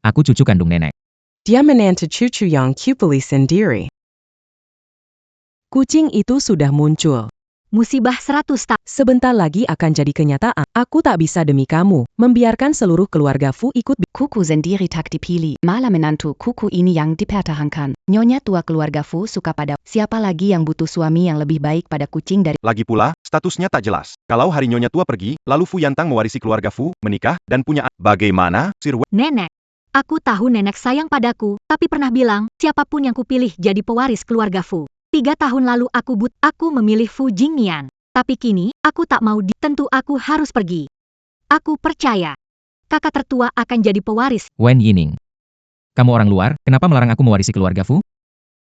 Aku cucu kandung nenek. Dia menantu cucu yang kupilih sendiri. Kucing itu sudah muncul. Musibah 100 tahun. Sebentar lagi akan jadi kenyataan. Aku tak bisa demi kamu, membiarkan seluruh keluarga Fu ikut. Kuku sendiri tak dipilih, malah menantu kuku ini yang dipertahankan. Nyonya tua keluarga Fu suka pada siapa lagi yang butuh suami yang lebih baik pada kucing dari lagi pula, statusnya tak jelas. Kalau hari Nyonya tua pergi, lalu Fu Yantang mewarisi keluarga Fu, menikah, dan punya anak. Bagaimana, Sir Wen? Nenek. Aku tahu nenek sayang padaku, tapi pernah bilang, siapapun yang kupilih jadi pewaris keluarga Fu. 3 tahun lalu aku memilih Fu Jingnian. Tapi kini, aku tak mau tentu aku harus pergi. Aku percaya. Kakak tertua akan jadi pewaris. Wen Yining. Kamu orang luar, kenapa melarang aku mewarisi keluarga Fu?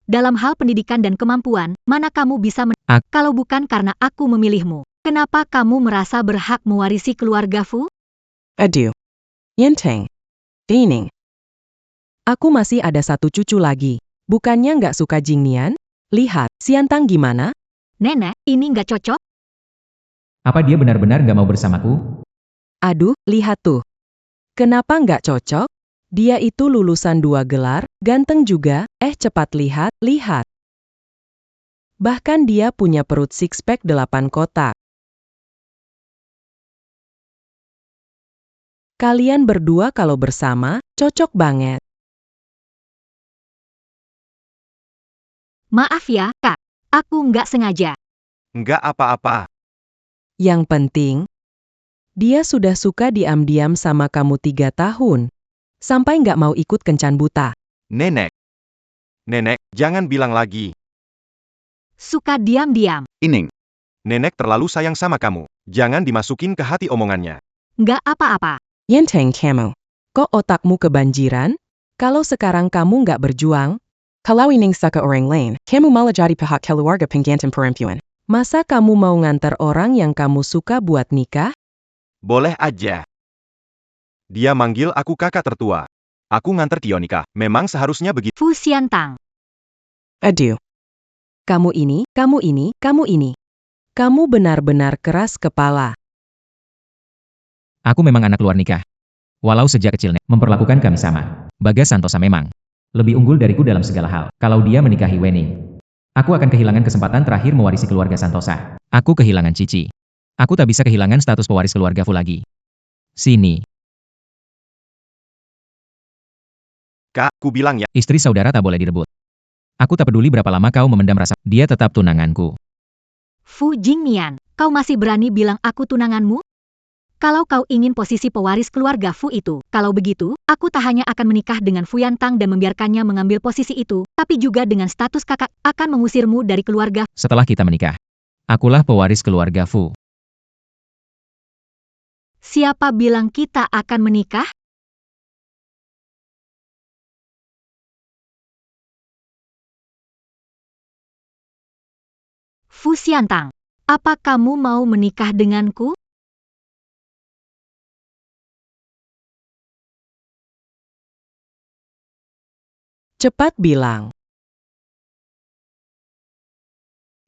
Dalam hal pendidikan dan kemampuan, mana kamu bisa kalau bukan karena aku memilihmu. Kenapa kamu merasa berhak mewarisi keluarga Fu? Aduh. Yenteng. Yining. Aku masih ada satu cucu lagi. Bukannya nggak suka Jingnian? Lihat, Siantang gimana? Nenek, ini nggak cocok? Apa dia benar-benar nggak mau bersamaku? Aduh, lihat tuh. Kenapa nggak cocok? Dia itu lulusan 2 gelar, ganteng juga, cepat lihat, lihat. Bahkan dia punya perut six-pack 8 kotak. Kalian berdua kalau bersama, cocok banget. Maaf ya, Kak. Aku nggak sengaja. Nggak apa-apa. Yang penting, dia sudah suka diam-diam sama kamu 3 tahun. Sampai nggak mau ikut kencan buta. Nenek. Nenek, jangan bilang lagi. Suka diam-diam. Yining. Nenek terlalu sayang sama kamu. Jangan dimasukin ke hati omongannya. Nggak apa-apa. Yenteng kamu. Kok otakmu kebanjiran? Kalau sekarang kamu nggak berjuang, kalau ining suka orang lain, kamu malah jadi pihak keluarga pengganti perempuan. Masa kamu mau nganter orang yang kamu suka buat nikah? Boleh aja. Dia manggil aku kakak tertua. Aku nganter Tio nikah. Memang seharusnya begitu. Fu Xiantang. Aduh. Kamu ini, kamu ini, kamu ini. Kamu benar-benar keras kepala. Aku memang anak luar nikah. Walau sejak kecil memperlakukan kami sama. Bagas Santosa memang lebih unggul dariku dalam segala hal. Kalau dia menikahi Wening, aku akan kehilangan kesempatan terakhir mewarisi keluarga Santosa. Aku kehilangan Cici. Aku tak bisa kehilangan status pewaris keluarga Fu lagi. Sini. Kak, ku bilang ya. Istri saudara tak boleh direbut. Aku tak peduli berapa lama kau memendam rasa. Dia tetap tunanganku. Fu Jingnian, kau masih berani bilang aku tunanganmu? Kalau kau ingin posisi pewaris keluarga Fu itu, kalau begitu, aku tak hanya akan menikah dengan Fu Yantang dan membiarkannya mengambil posisi itu, tapi juga dengan status kakak akan mengusirmu dari keluarga. Setelah kita menikah, akulah pewaris keluarga Fu. Siapa bilang kita akan menikah? Fu Xiantang, apa kamu mau menikah denganku? Cepat bilang.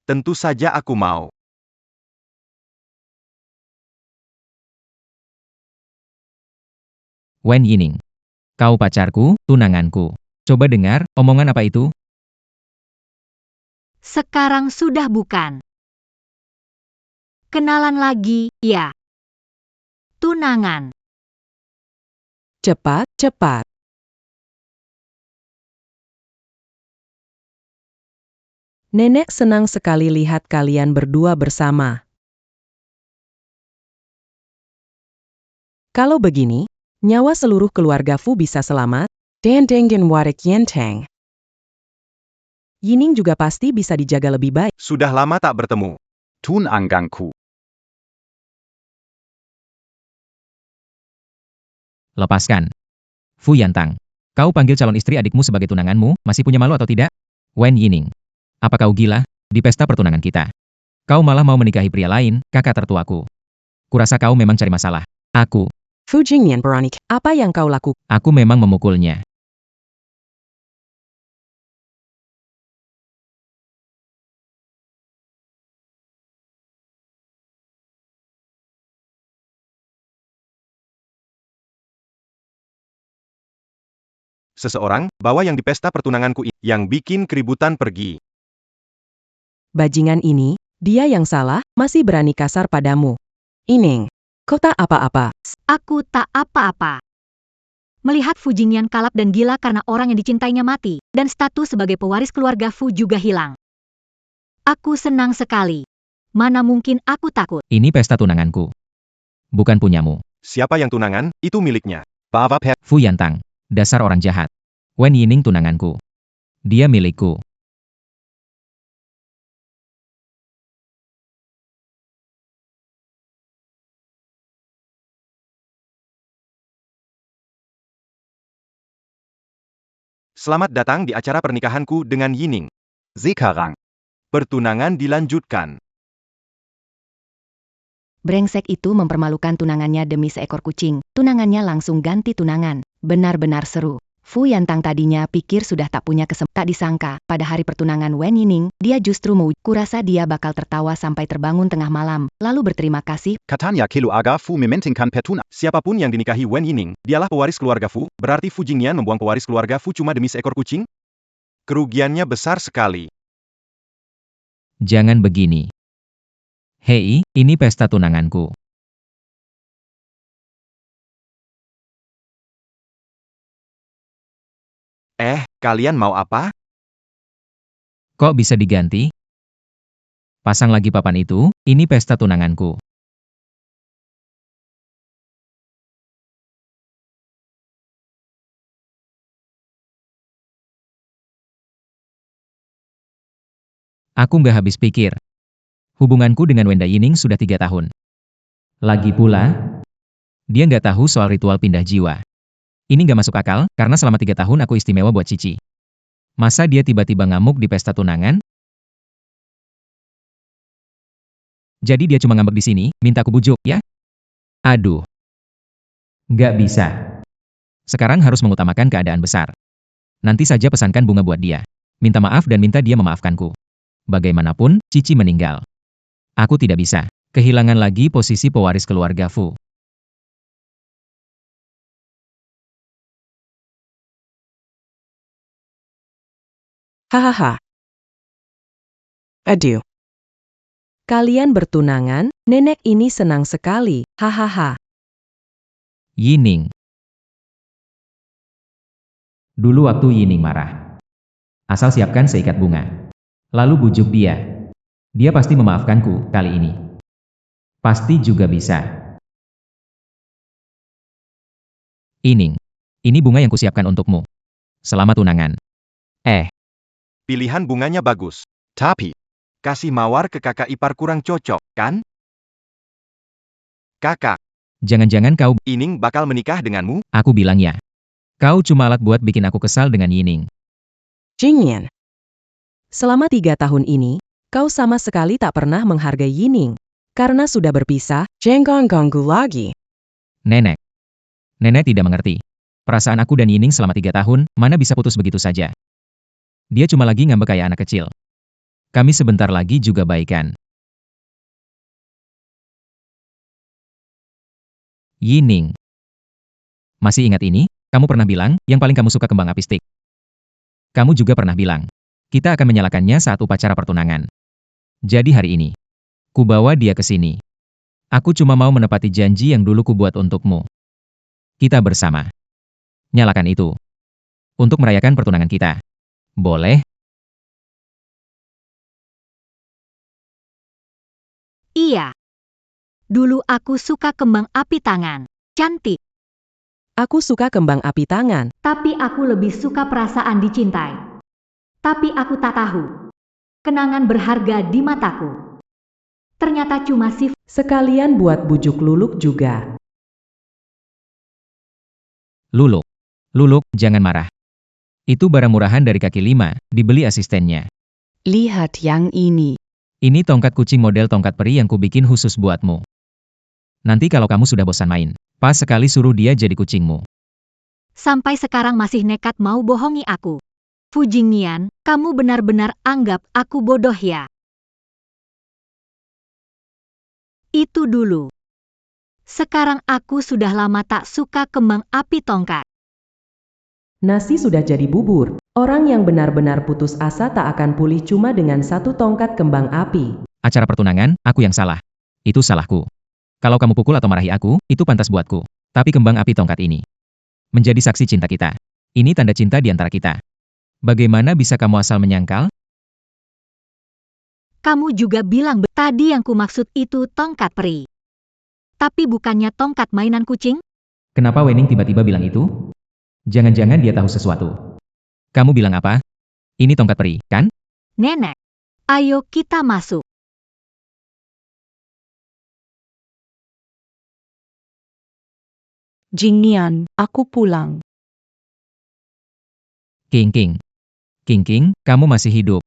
Tentu saja aku mau. Wen Yining. Kau pacarku, tunanganku. Coba dengar, omongan apa itu? Sekarang sudah bukan. Kenalan lagi, ya. Tunangan. Cepat, cepat. Nenek senang sekali lihat kalian berdua bersama. Kalau begini, nyawa seluruh keluarga Fu bisa selamat, dan Denggen Warik Yenteng. Yining juga pasti bisa dijaga lebih baik. Sudah lama tak bertemu. Tunanganku. Lepaskan. Fu Yantang. Kau panggil calon istri adikmu sebagai tunanganmu, masih punya malu atau tidak? Wen Yining. Apa kau gila? Di pesta pertunangan kita. Kau malah mau menikahi pria lain, kakak tertuaku. Kurasa kau memang cari masalah. Aku. Fu Jingnian Veronica, apa yang kau lakukan? Aku memang memukulnya. Seseorang, bawa yang di pesta pertunanganku ini, yang bikin keributan pergi. Bajingan ini, dia yang salah, masih berani kasar padamu. Ining, kau tak apa-apa. Aku tak apa-apa. Melihat Fu Jingnian kalap dan gila karena orang yang dicintainya mati, dan status sebagai pewaris keluarga Fu juga hilang. Aku senang sekali. Mana mungkin aku takut. Ini pesta tunanganku. Bukan punyamu. Siapa yang tunangan, itu miliknya. Bava Pet. Fu Yantang. Dasar orang jahat. Wen Yining tunanganku. Dia milikku. Selamat datang di acara pernikahanku dengan Yining. Sekarang. Pertunangan dilanjutkan. Brengsek itu mempermalukan tunangannya demi seekor kucing. Tunangannya langsung ganti tunangan. Benar-benar seru. Fu Yantang tadinya pikir sudah tak punya kesempatan. Tak disangka, pada hari pertunangan Wen Yining, dia justru mau. Kurasa dia bakal tertawa sampai terbangun tengah malam, lalu berterima kasih. Katanya keluarga Fu mementingkan pertunangan. Siapapun yang dinikahi Wen Yining, dialah pewaris keluarga Fu. Berarti Fu Jingnian membuang pewaris keluarga Fu cuma demi seekor kucing? Kerugiannya besar sekali. Jangan begini. Hei, ini pesta tunanganku. Kalian mau apa? Kok bisa diganti? Pasang lagi papan itu, ini pesta tunanganku. Aku nggak habis pikir. Hubunganku dengan Wenda Yining sudah 3 tahun. Lagi pula, dia nggak tahu soal ritual pindah jiwa. Ini nggak masuk akal, karena selama 3 tahun aku istimewa buat Cici. Masa dia tiba-tiba ngamuk di pesta tunangan? Jadi dia cuma ngambek di sini, minta aku bujuk, ya? Aduh. Nggak bisa. Sekarang harus mengutamakan keadaan besar. Nanti saja pesankan bunga buat dia. Minta maaf dan minta dia memaafkanku. Bagaimanapun, Cici meninggal. Aku tidak bisa. Kehilangan lagi posisi pewaris keluarga Fu. Hahaha. Aduh. Kalian bertunangan, nenek ini senang sekali, hahaha. Yining. Dulu waktu Yining marah. Asal siapkan seikat bunga. Lalu bujuk dia. Dia pasti memaafkanku kali ini. Pasti juga bisa. Yining. Ini bunga yang kusiapkan untukmu. Selamat tunangan. Pilihan bunganya bagus. Tapi, kasih mawar ke kakak ipar kurang cocok, kan? Kakak, Jangan-jangan kau... Yining bakal menikah denganmu? Aku bilang ya. Kau cuma alat buat bikin aku kesal dengan Yining. Jingyan. Selama 3 tahun ini, kau sama sekali tak pernah menghargai Yining. Karena sudah berpisah, jangan ganggu lagi. Nenek. Nenek tidak mengerti. Perasaan aku dan Yining selama 3 tahun, mana bisa putus begitu saja. Dia cuma lagi ngambek kayak anak kecil. Kami sebentar lagi juga baikan. Yining. Masih ingat ini? Kamu pernah bilang, yang paling kamu suka kembang api stick. Kamu juga pernah bilang, kita akan menyalakannya saat upacara pertunangan. Jadi hari ini, ku bawa dia ke sini. Aku cuma mau menepati janji yang dulu ku buat untukmu. Kita bersama. Nyalakan itu. Untuk merayakan pertunangan kita. Boleh? Iya. Dulu aku suka kembang api tangan. Cantik. Aku suka kembang api tangan. Tapi aku lebih suka perasaan dicintai. Tapi aku tak tahu. Kenangan berharga di mataku. Ternyata cuma sifat. Sekalian buat bujuk Luluk juga. Luluk. Luluk, jangan marah. Itu barang murahan dari kaki 5, dibeli asistennya. Lihat yang ini. Ini tongkat kucing model tongkat peri yang kubikin khusus buatmu. Nanti kalau kamu sudah bosan main, pas sekali suruh dia jadi kucingmu. Sampai sekarang masih nekat mau bohongi aku. Fu Jingnian, kamu benar-benar anggap aku bodoh ya? Itu dulu. Sekarang aku sudah lama tak suka kembang api tongkat. Nasi sudah jadi bubur. Orang yang benar-benar putus asa tak akan pulih cuma dengan 1 tongkat kembang api. Acara pertunangan, aku yang salah. Itu salahku. Kalau kamu pukul atau marahi aku, itu pantas buatku. Tapi kembang api tongkat ini menjadi saksi cinta kita. Ini tanda cinta di antara kita. Bagaimana bisa kamu asal menyangkal? Kamu juga bilang tadi yang kumaksud itu tongkat peri. Tapi bukannya tongkat mainan kucing? Kenapa Wening tiba-tiba bilang itu? Jangan-jangan dia tahu sesuatu. Kamu bilang apa? Ini tongkat peri, kan? Nenek, ayo kita masuk. Jingnian, aku pulang. King King. King King, kamu masih hidup.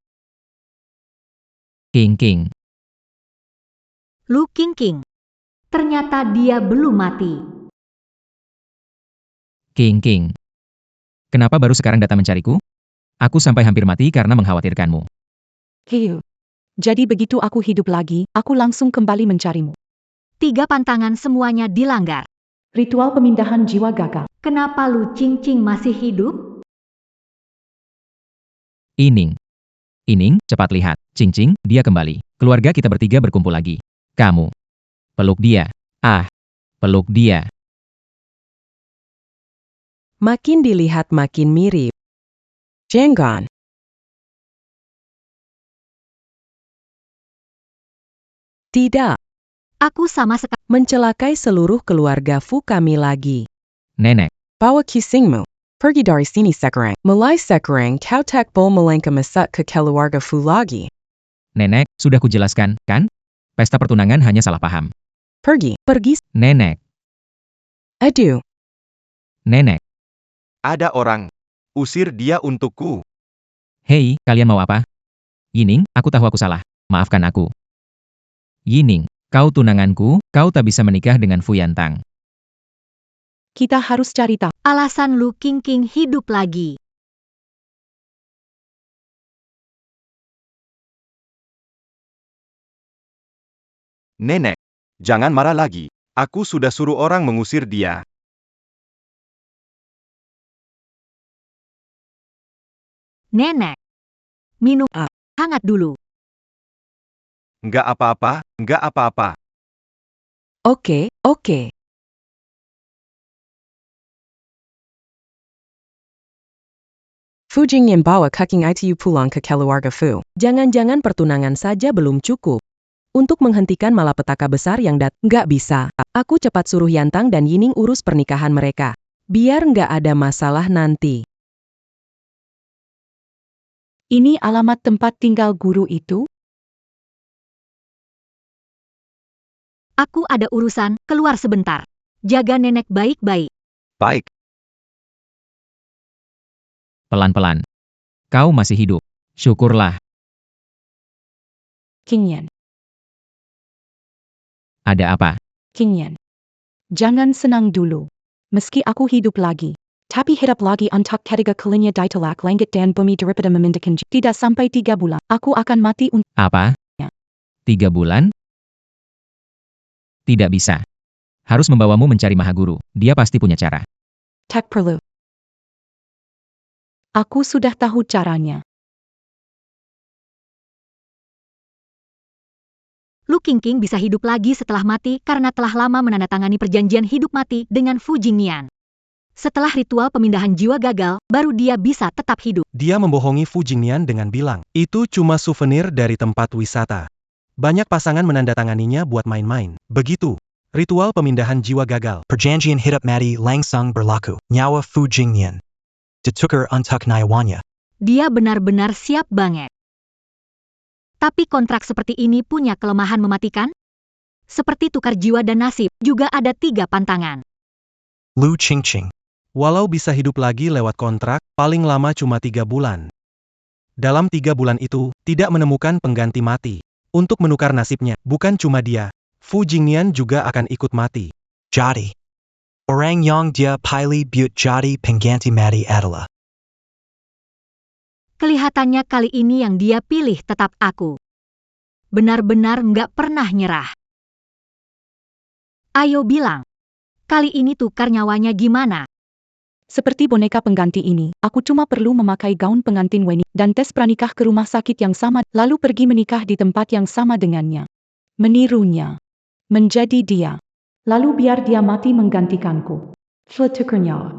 King King. Lu King King. Ternyata dia belum mati. King King. Kenapa baru sekarang datang mencariku? Aku sampai hampir mati karena mengkhawatirkanmu. Hiu. Jadi begitu aku hidup lagi, aku langsung kembali mencarimu. 3 pantangan semuanya dilanggar. Ritual pemindahan jiwa gagal. Kenapa Lu Cing Cing masih hidup? Yining. Yining, cepat lihat. Cing Cing, dia kembali. Keluarga kita bertiga berkumpul lagi. Kamu. Peluk dia. Ah. Peluk dia. Makin dilihat makin mirip. Jenggon. Tidak. Aku sama sekali. Mencelakai seluruh keluarga Fu kami lagi. Nenek. Bawa kisingmu. Pergi dari sini sekarang. Mulai sekarang kau tak boleh melangkah masuk ke keluarga Fu lagi. Nenek, sudah kujelaskan, kan? Pesta pertunangan hanya salah paham. Pergi. Nenek, Aduh. nenek. Ada orang. Usir dia untukku. Hei, kalian mau apa? Yining, aku tahu aku salah. Maafkan aku. Yining, kau tunanganku, kau tak bisa menikah dengan Fu Yantang. Kita harus cari tahu. Alasan Lu Qingqing hidup lagi. Nenek, jangan marah lagi. Aku sudah suruh orang mengusir dia. Nenek, minum hangat dulu. Nggak apa-apa, nggak apa-apa. Oke. Fu Jingyan bawa Kaking Itu pulang ke keluarga Fu. Jangan-jangan pertunangan saja belum cukup. Untuk menghentikan malapetaka besar yang nggak bisa. Aku cepat suruh Yantang dan Yining urus pernikahan mereka. Biar nggak ada masalah nanti. Ini alamat tempat tinggal guru itu? Aku ada urusan, keluar sebentar. Jaga nenek baik-baik. Baik. Pelan-pelan. Kau masih hidup. Syukurlah. Qingyan. Ada apa? Qingyan. Jangan senang dulu. Meski aku hidup lagi. Tapi hidup lagi untuk ketiga kalinya di telak langit dan bumi daripada memindahkan tidak sampai 3 bulan. Aku akan mati Apa? Ya. 3 bulan? Tidak bisa. Harus membawamu mencari Mahaguru. Dia pasti punya cara. tak perlu. Aku sudah tahu caranya. Lu Qingqing bisa hidup lagi setelah mati karena telah lama menandatangani perjanjian hidup mati dengan Fu Jingyan. Setelah ritual pemindahan jiwa gagal, baru dia bisa tetap hidup. Dia membohongi Fu Jingyan dengan bilang, itu cuma souvenir dari tempat wisata. Banyak pasangan menandatanganinya buat main-main. Begitu. Ritual pemindahan jiwa gagal. Perjanjian hidup mati langsung berlaku. Nyawa Fu Jingyan ditukar untuk nyawanya. Dia benar-benar siap banget. Tapi kontrak seperti ini punya kelemahan mematikan? Seperti tukar jiwa dan nasib, juga ada 3 pantangan. Lu Qingqing. Walau bisa hidup lagi lewat kontrak, paling lama cuma 3 bulan. Dalam 3 bulan itu, tidak menemukan pengganti mati. Untuk menukar nasibnya, bukan cuma dia, Fu Jingyan juga akan ikut mati. Jadi. Orang yang dia pilih buat jadi pengganti mati adalah. Kelihatannya kali ini yang dia pilih tetap aku. Benar-benar nggak pernah nyerah. Ayo bilang, kali ini tukar nyawanya gimana? Seperti boneka pengganti ini, aku cuma perlu memakai gaun pengantin Weni dan tes pranikah ke rumah sakit yang sama, lalu pergi menikah di tempat yang sama dengannya. Menirunya. Menjadi dia. Lalu biar dia mati menggantikanku. Tukar nyawa.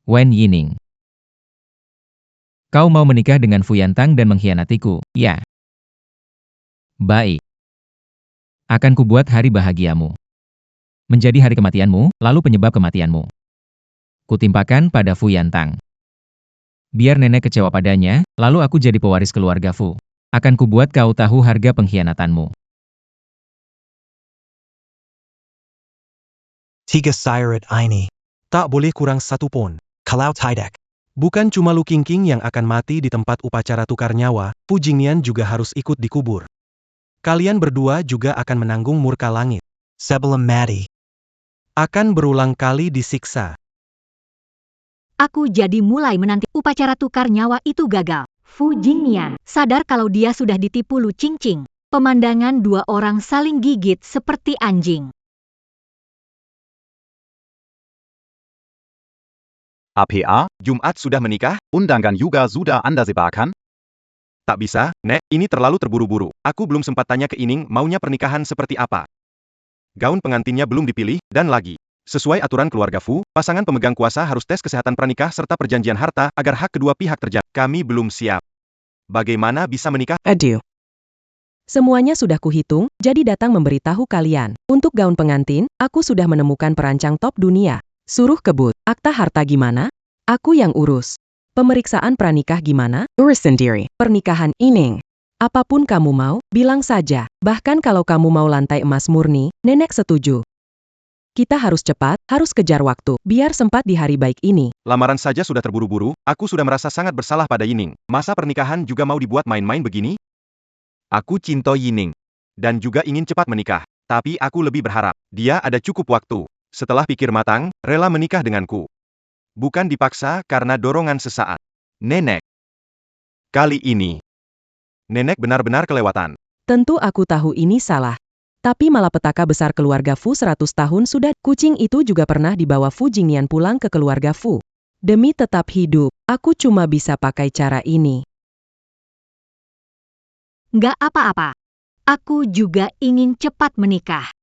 Wen Yining. Kau mau menikah dengan Fu Yantang dan mengkhianatiku, ya? Baik. Akan kubuat hari bahagiamu menjadi hari kematianmu, lalu penyebab kematianmu kutimpakan pada Fu Yantang. Biar nenek kecewa padanya, lalu aku jadi pewaris keluarga Fu. Akan kubuat kau tahu harga pengkhianatanmu. 3 syarat ini. Tak boleh kurang satu pun. Kalau tidak. Bukan cuma Lu Qingqing yang akan mati di tempat upacara tukar nyawa, Fu Jingyan juga harus ikut dikubur. Kalian berdua juga akan menanggung murka langit. Sebelum mati. Akan berulang kali disiksa. Aku jadi mulai menanti upacara tukar nyawa itu gagal. Fu Jingyan sadar kalau dia sudah ditipu Lu Qingqing. Pemandangan 2 orang saling gigit seperti anjing. APA, Jumat sudah menikah, undangan juga sudah Anda sebarkan? Tak bisa, Nek, ini terlalu terburu-buru. Aku belum sempat tanya ke Yining maunya pernikahan seperti apa. Gaun pengantinnya belum dipilih, dan lagi. Sesuai aturan keluarga Fu, pasangan pemegang kuasa harus tes kesehatan pranikah serta perjanjian harta agar hak kedua pihak terjaga. Kami belum siap. Bagaimana bisa menikah? Aduh. Semuanya sudah kuhitung, jadi datang memberitahu kalian. Untuk gaun pengantin, aku sudah menemukan perancang top dunia. Suruh kebut. Akta harta gimana? Aku yang urus. Pemeriksaan pranikah gimana? Urus sendiri. Pernikahan Ining. Apapun kamu mau, bilang saja. Bahkan kalau kamu mau lantai emas murni, nenek setuju. Kita harus cepat, harus kejar waktu, biar sempat di hari baik ini. Lamaran saja sudah terburu-buru, aku sudah merasa sangat bersalah pada Yining. Masa pernikahan juga mau dibuat main-main begini? Aku cinta Yining. Dan juga ingin cepat menikah. Tapi aku lebih berharap, dia ada cukup waktu. Setelah pikir matang, rela menikah denganku. Bukan dipaksa karena dorongan sesaat. Nenek. Kali ini, nenek benar-benar kelewatan. Tentu aku tahu ini salah. Tapi malapetaka besar keluarga Fu 100 tahun sudah, kucing itu juga pernah dibawa Fu Jingnian pulang ke keluarga Fu. Demi tetap hidup, aku cuma bisa pakai cara ini. Nggak apa-apa. Aku juga ingin cepat menikah.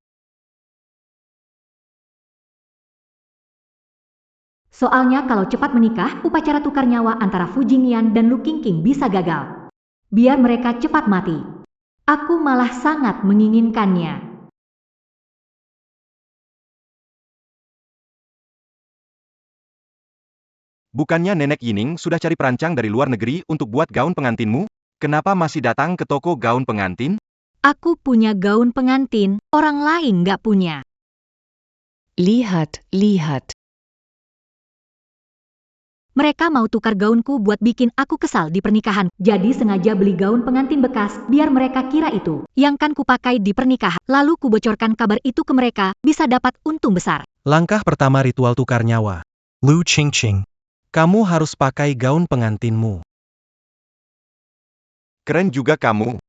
Soalnya kalau cepat menikah, upacara tukar nyawa antara Fu Jingnian dan Lu Qingqing bisa gagal. Biar mereka cepat mati. Aku malah sangat menginginkannya. Bukannya nenek Yining sudah cari perancang dari luar negeri untuk buat gaun pengantinmu? Kenapa masih datang ke toko gaun pengantin? Aku punya gaun pengantin, orang lain nggak punya. Lihat, lihat. Mereka mau tukar gaunku buat bikin aku kesal di pernikahan. Jadi sengaja beli gaun pengantin bekas, biar mereka kira itu yang kan kupakai di pernikahan. Lalu kubocorkan kabar itu ke mereka, bisa dapat untung besar. Langkah pertama ritual tukar nyawa. Lu Qingqing. Kamu harus pakai gaun pengantinmu. Keren juga kamu.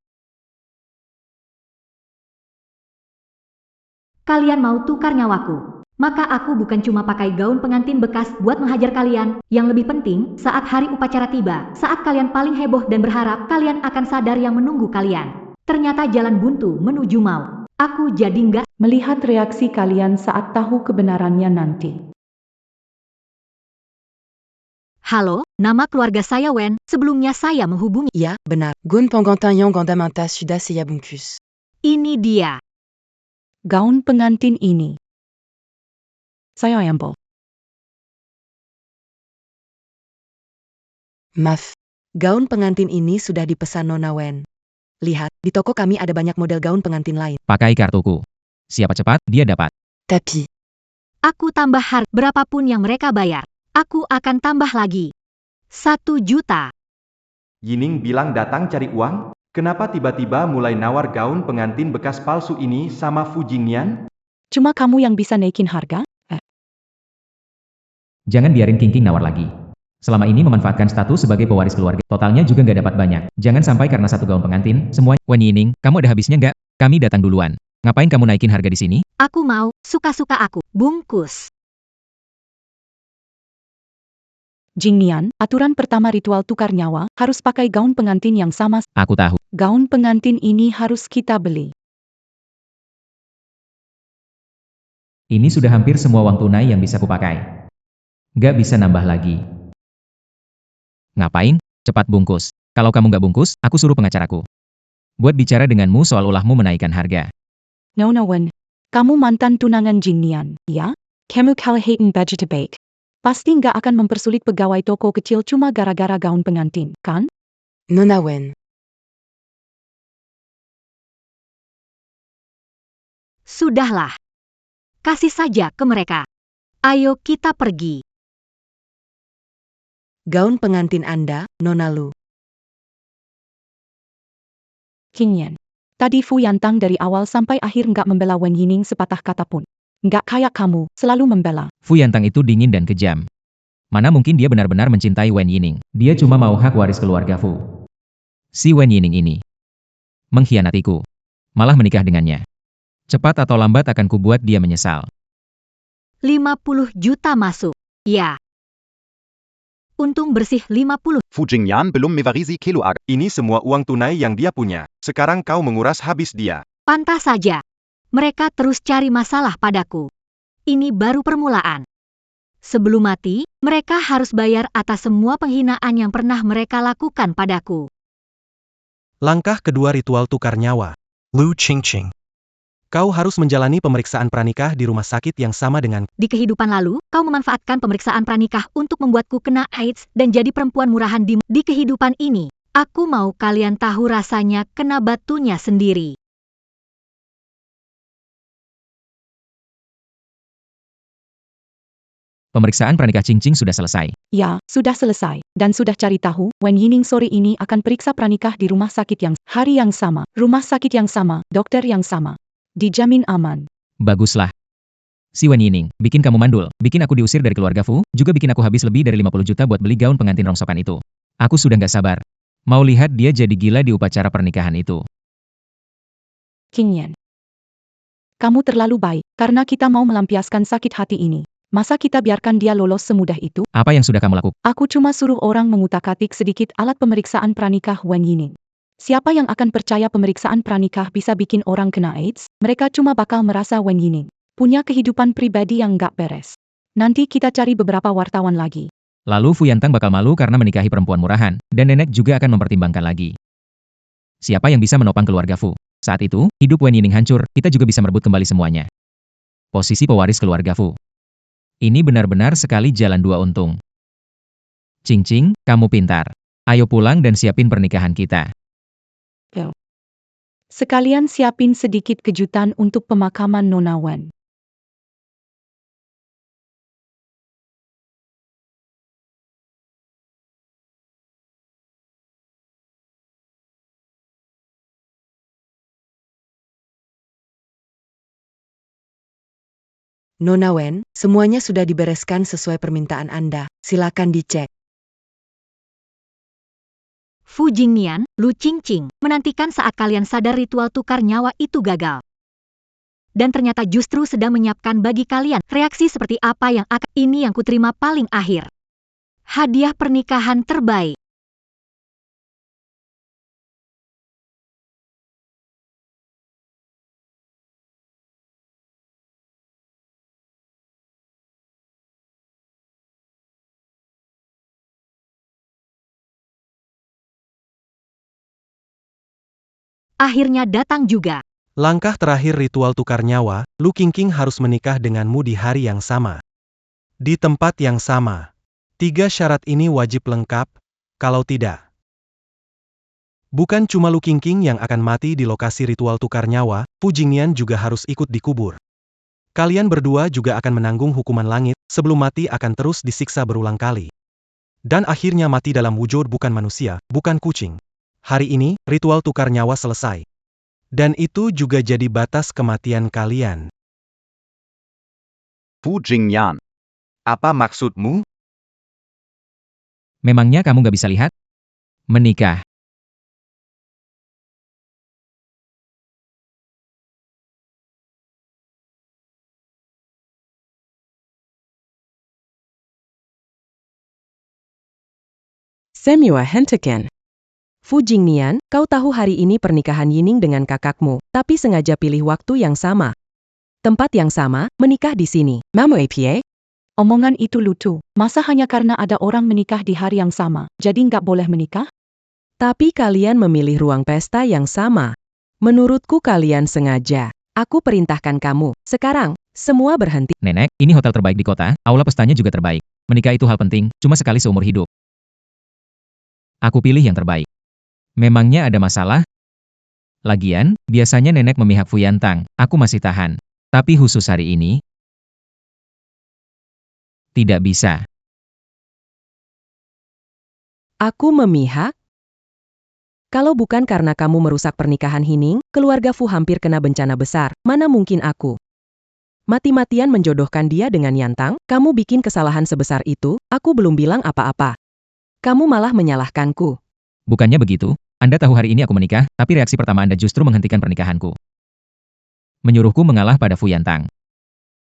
Kalian mau tukar nyawaku? Maka aku bukan cuma pakai gaun pengantin bekas buat menghajar kalian. Yang lebih penting, saat hari upacara tiba, saat kalian paling heboh dan berharap kalian akan sadar yang menunggu kalian. Ternyata jalan buntu menuju mau. Aku jadi nggak Melihat reaksi kalian saat tahu kebenarannya nanti. Halo, nama keluarga saya Wen. Sebelumnya saya menghubungi. Ya, benar. Gun Penggantan Yang Gondamanta Sudah Seyabungkus. Ini dia. Gaun pengantin ini. Saya ambil. Maaf. Gaun pengantin ini sudah dipesan Nona Wen. Lihat, di toko kami ada banyak model gaun pengantin lain. Pakai kartuku. Siapa cepat, dia dapat. Tapi, Aku tambah harga berapapun yang mereka bayar. Aku akan tambah lagi. 1 juta. Yining bilang datang cari uang? Kenapa tiba-tiba mulai nawar gaun pengantin bekas palsu ini sama Fu Jingnian? Cuma kamu yang bisa naikin harga? Jangan biarin Qingqing nawar lagi. Selama ini memanfaatkan status sebagai pewaris keluarga, totalnya juga nggak dapat banyak. Jangan sampai karena satu gaun pengantin, semua. Wen Yining, kamu ada habisnya nggak? Kami datang duluan. Ngapain kamu naikin harga di sini? Aku mau, suka-suka aku. Bungkus. Jingnian, aturan pertama ritual tukar nyawa, harus pakai gaun pengantin yang sama. Aku tahu. Gaun pengantin ini harus kita beli. Ini sudah hampir semua uang tunai yang bisa kupakai. Nggak bisa nambah lagi. Ngapain? Cepat bungkus. Kalau kamu nggak bungkus, aku suruh pengacaraku. Buat bicara denganmu soal ulahmu menaikkan harga. Nona Wen, kamu mantan tunangan Jingnian, ya? Kamu kalahkan budget baik. Pasti nggak akan mempersulit pegawai toko kecil cuma gara-gara gaun pengantin, kan? Nona Wen. Sudahlah. Kasih saja ke mereka. Ayo kita pergi. Gaun pengantin Anda, Nona Lu. Qingyan. Tadi Fu Yantang dari awal sampai akhir nggak membela Wen Yining sepatah kata pun. Nggak kayak kamu, selalu membela. Fu Yantang itu dingin dan kejam. Mana mungkin dia benar-benar mencintai Wen Yining. Dia cuma mau hak waris keluarga Fu. Si Wen Yining ini mengkhianatiku. Malah menikah dengannya. Cepat atau lambat akan kubuat dia menyesal. 50 juta masuk. Ya. Untung bersih 50. Fu Jingnian belum mewarisi kilo ag. Ini semua uang tunai yang dia punya. Sekarang kau menguras habis dia. Pantas saja. Mereka terus cari masalah padaku. Ini baru permulaan. Sebelum mati, mereka harus bayar atas semua penghinaan yang pernah mereka lakukan padaku. Langkah kedua ritual tukar nyawa. Lu Qingqing. Kau harus menjalani pemeriksaan pranikah di rumah sakit yang sama dengan Di kehidupan lalu, kau memanfaatkan pemeriksaan pranikah untuk membuatku kena AIDS dan jadi perempuan murahan di kehidupan ini. Aku mau kalian tahu rasanya kena batunya sendiri. Pemeriksaan pranikah Cincing sudah selesai. Ya, sudah selesai. Dan sudah cari tahu, Wen Yining sore ini akan periksa pranikah di rumah sakit yang hari yang sama. Rumah sakit yang sama, dokter yang sama. Dijamin aman. Baguslah. Si Wen Yining, bikin kamu mandul, bikin aku diusir dari keluarga Fu, juga bikin aku habis lebih dari 50 juta buat beli gaun pengantin rongsokan itu. Aku sudah nggak sabar. Mau lihat dia jadi gila di upacara pernikahan itu. King Yan. Kamu terlalu baik, karena kita mau melampiaskan sakit hati ini. Masa kita biarkan dia lolos semudah itu? Apa yang sudah kamu lakukan? Aku cuma suruh orang mengutak-atik sedikit alat pemeriksaan pranikah Wen Yining. Siapa yang akan percaya pemeriksaan pranikah bisa bikin orang kena AIDS? Mereka cuma bakal merasa Wen Yining punya kehidupan pribadi yang nggak beres. Nanti kita cari beberapa wartawan lagi. Lalu Fu Yantang bakal malu karena menikahi perempuan murahan, dan nenek juga akan mempertimbangkan lagi. Siapa yang bisa menopang keluarga Fu? Saat itu, hidup Wen Yining hancur, kita juga bisa merebut kembali semuanya. Posisi pewaris keluarga Fu. Ini benar-benar sekali jalan dua untung. Cincing, kamu pintar. Ayo pulang dan siapin pernikahan kita. Sekalian siapin sedikit kejutan untuk pemakaman Nona Wen. Nona Wen, semuanya sudah dibereskan sesuai permintaan Anda. Silakan dicek. Fu Jingnian, Lu Qingqing, menantikan saat kalian sadar ritual tukar nyawa itu gagal. Dan ternyata justru sedang menyiapkan bagi kalian reaksi seperti apa yang akan ini yang kuterima paling akhir. Hadiah pernikahan terbaik. Akhirnya datang juga. langkah terakhir ritual tukar nyawa, Lu Qingqing harus menikah denganmu di hari yang sama. Di tempat yang sama. 3 syarat ini wajib lengkap, kalau tidak. Bukan cuma Lu Qingqing yang akan mati di lokasi ritual tukar nyawa, Fu Jingnian juga harus ikut dikubur. Kalian berdua juga akan menanggung hukuman langit, sebelum mati akan terus disiksa berulang kali. Dan akhirnya mati dalam wujud bukan manusia, bukan kucing. Hari ini, ritual tukar nyawa selesai. Dan itu juga jadi batas kematian kalian. Fu Jingnian. Apa maksudmu? Memangnya kamu nggak bisa lihat? Menikah. Semua hentikan. Fu Jingnian, kau tahu hari ini pernikahan Yining dengan kakakmu, tapi sengaja pilih waktu yang sama. Tempat yang sama, menikah di sini. Mamu APA? Omongan itu lucu. Masa hanya karena ada orang menikah di hari yang sama, jadi nggak boleh menikah? Tapi kalian memilih ruang pesta yang sama. Menurutku kalian sengaja. Aku perintahkan kamu. Sekarang, semua berhenti. Nenek, ini hotel terbaik di kota, aula pestanya juga terbaik. Menikah itu hal penting, cuma sekali seumur hidup. Aku pilih yang terbaik. Memangnya ada masalah? Lagian, biasanya nenek memihak Fu Yantang, aku masih tahan. Tapi khusus hari ini, tidak bisa. Aku memihak? Kalau bukan karena kamu merusak pernikahan Yining, keluarga Fu hampir kena bencana besar, mana mungkin aku mati-matian menjodohkan dia dengan Yantang, kamu bikin kesalahan sebesar itu, aku belum bilang apa-apa. Kamu malah menyalahkanku. Bukannya begitu, Anda tahu hari ini aku menikah, tapi reaksi pertama Anda justru menghentikan pernikahanku. Menyuruhku mengalah pada Fu Yantang.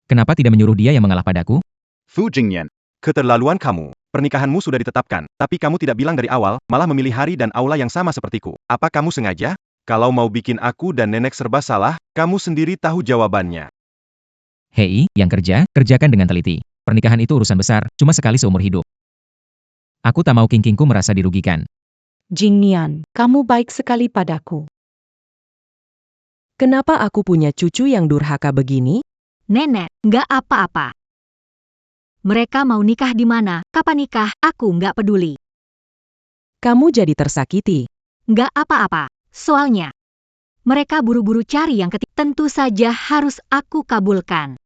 Kenapa tidak menyuruh dia yang mengalah padaku? Fu Jingnian. Keterlaluan kamu. Pernikahanmu sudah ditetapkan, tapi kamu tidak bilang dari awal, malah memilih hari dan aula yang sama sepertiku. Apa kamu sengaja? Kalau mau bikin aku dan nenek serba salah, kamu sendiri tahu jawabannya. Hei, yang kerja, kerjakan dengan teliti. Pernikahan itu urusan besar, cuma sekali seumur hidup. Aku tak mau Qingqingku merasa dirugikan. Jingnian, kamu baik sekali padaku. Kenapa aku punya cucu yang durhaka begini? Nenek, nggak apa-apa. Mereka mau nikah di mana, kapan nikah, aku nggak peduli. Kamu jadi tersakiti. Nggak apa-apa, soalnya mereka buru-buru cari yang ketiga. Tentu saja harus aku kabulkan.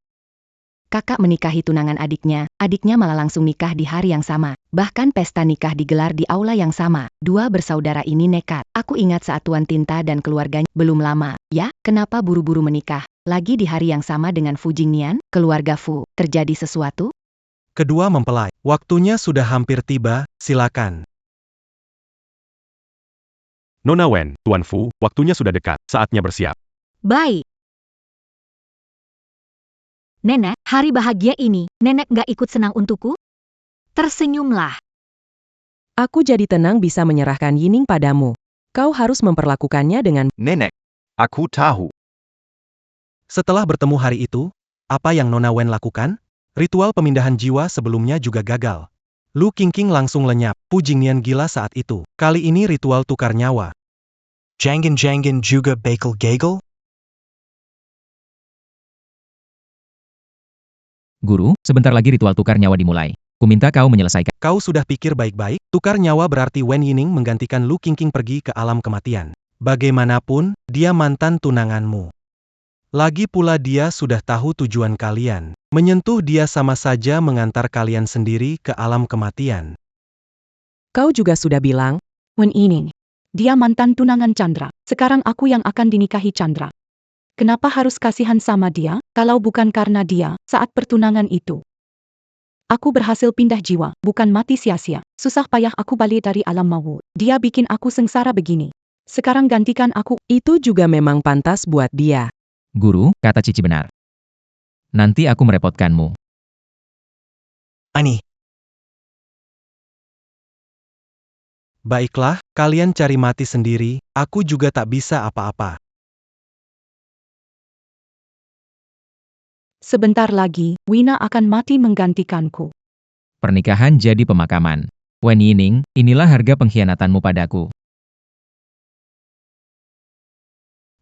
Kakak menikahi tunangan adiknya malah langsung nikah di hari yang sama. Bahkan pesta nikah digelar di aula yang sama. Dua bersaudara ini nekat. Aku ingat saat Tuan Tinta dan keluarganya belum lama. Ya, kenapa buru-buru menikah? Lagi di hari yang sama dengan Fu Jingnian, keluarga Fu. Terjadi sesuatu? Kedua mempelai. Waktunya sudah hampir tiba, silakan. Nona Wen, Tuan Fu, waktunya sudah dekat, saatnya bersiap. Baik. Nenek, hari bahagia ini, nenek nggak ikut senang untukku? Tersenyumlah. Aku jadi tenang bisa menyerahkan Yining padamu. Kau harus memperlakukannya dengan Nenek, aku tahu. Setelah bertemu hari itu, apa yang Nona Wen lakukan? Ritual pemindahan jiwa sebelumnya juga gagal. Lu Qingqing langsung lenyap. Fu Jingnian gila saat itu. Kali ini ritual tukar nyawa. Jangan juga bakal gagal? Guru, sebentar lagi ritual tukar nyawa dimulai. Kuminta kau menyelesaikan. Kau sudah pikir baik-baik? Tukar nyawa berarti Wen Yining menggantikan Lu Qingqing pergi ke alam kematian. Bagaimanapun, dia mantan tunanganmu. Lagi pula dia sudah tahu tujuan kalian. Menyentuh dia sama saja mengantar kalian sendiri ke alam kematian. Kau juga sudah bilang, Wen Yining. Dia mantan tunangan Chandra. Sekarang aku yang akan dinikahi Chandra. Kenapa harus kasihan sama dia, kalau bukan karena dia, saat pertunangan itu? Aku berhasil pindah jiwa, bukan mati sia-sia. Susah payah aku balik dari alam maut. Dia bikin aku sengsara begini. Sekarang gantikan aku. itu juga memang pantas buat dia. Guru, kata Cici benar. Nanti aku merepotkanmu. Ani, Baiklah, kalian cari mati sendiri, aku juga tak bisa apa-apa. Sebentar lagi, Wina akan mati menggantikanku. Pernikahan jadi pemakaman. Wen Yining, inilah harga pengkhianatanmu padaku.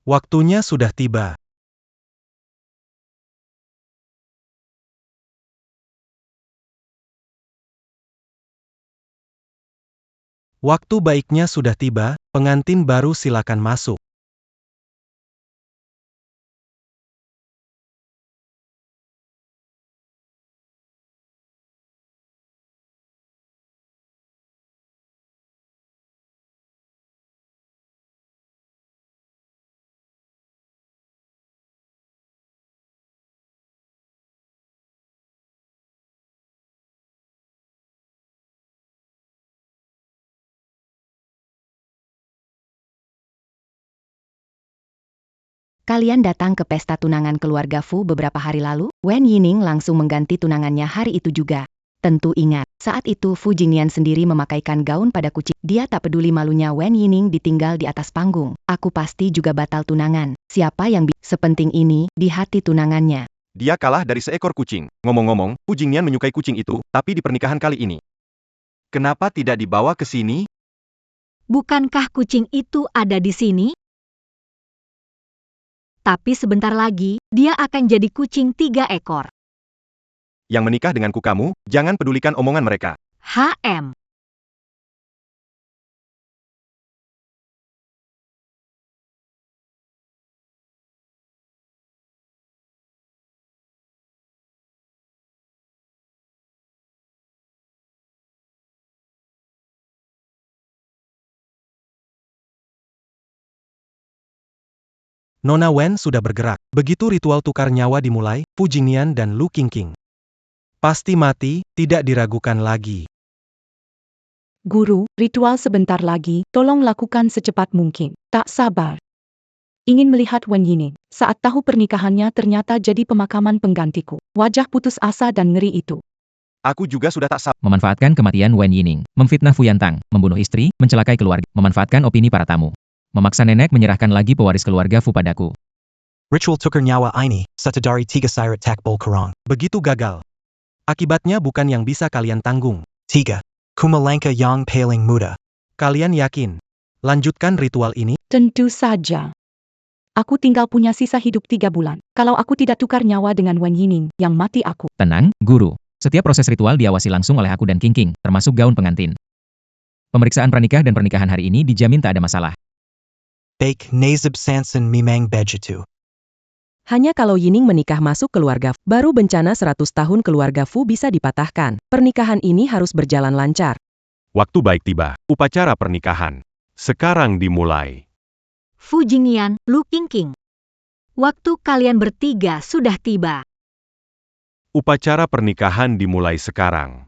Waktunya sudah tiba. Waktu baiknya sudah tiba, pengantin baru silakan masuk. Kalian datang ke pesta tunangan keluarga Fu beberapa hari lalu? Wen Yining langsung mengganti tunangannya hari itu juga. Tentu ingat, saat itu Fu Jingnian sendiri memakaikan gaun pada kucing. Dia tak peduli malunya Wen Yining ditinggal di atas panggung. Aku pasti juga batal tunangan. Siapa yang sepenting ini di hati tunangannya? Dia kalah dari seekor kucing. Ngomong-ngomong, Fu Jingnian menyukai kucing itu, tapi di pernikahan kali ini. Kenapa tidak dibawa ke sini? Bukankah kucing itu ada di sini? Tapi sebentar lagi, dia akan jadi kucing 3 ekor. Yang menikah denganku kamu, jangan pedulikan omongan mereka. HM. Nona Wen sudah bergerak. Begitu ritual tukar nyawa dimulai, Fu Jingnian dan Lu Qingqing pasti mati, tidak diragukan lagi. Guru, ritual sebentar lagi, tolong lakukan secepat mungkin. Tak sabar. Ingin melihat Wen Yining. Saat tahu pernikahannya ternyata jadi pemakaman penggantiku. Wajah putus asa dan ngeri itu. Aku juga sudah tak sabar. Memanfaatkan kematian Wen Yining, memfitnah Fu Yantang, membunuh istri, mencelakai keluarga, memanfaatkan opini para tamu. Memaksa nenek menyerahkan lagi pewaris keluarga Fu padaku. ritual tukar nyawa ini, setadari 3 sirat takbol kurang. Begitu gagal. Akibatnya bukan yang bisa kalian tanggung. 3. Kumalangka yang paling muda. Kalian yakin? Lanjutkan ritual ini? Tentu saja. Aku tinggal punya sisa hidup 3 bulan. Kalau aku tidak tukar nyawa dengan Wen Yining, yang mati aku. Tenang, Guru. Setiap proses ritual diawasi langsung oleh aku dan King, termasuk gaun pengantin. Pemeriksaan pranikah dan pernikahan hari ini dijamin tak ada masalah. Bake Nazib Sanson Mimang Bejitu. Hanya kalau Yining menikah masuk keluarga, baru bencana 100 tahun keluarga Fu bisa dipatahkan. Pernikahan ini harus berjalan lancar. Waktu baik tiba. Upacara pernikahan. Sekarang dimulai. Fu Jingyan, Lu Qingqing. Waktu kalian bertiga sudah tiba. Upacara pernikahan dimulai sekarang.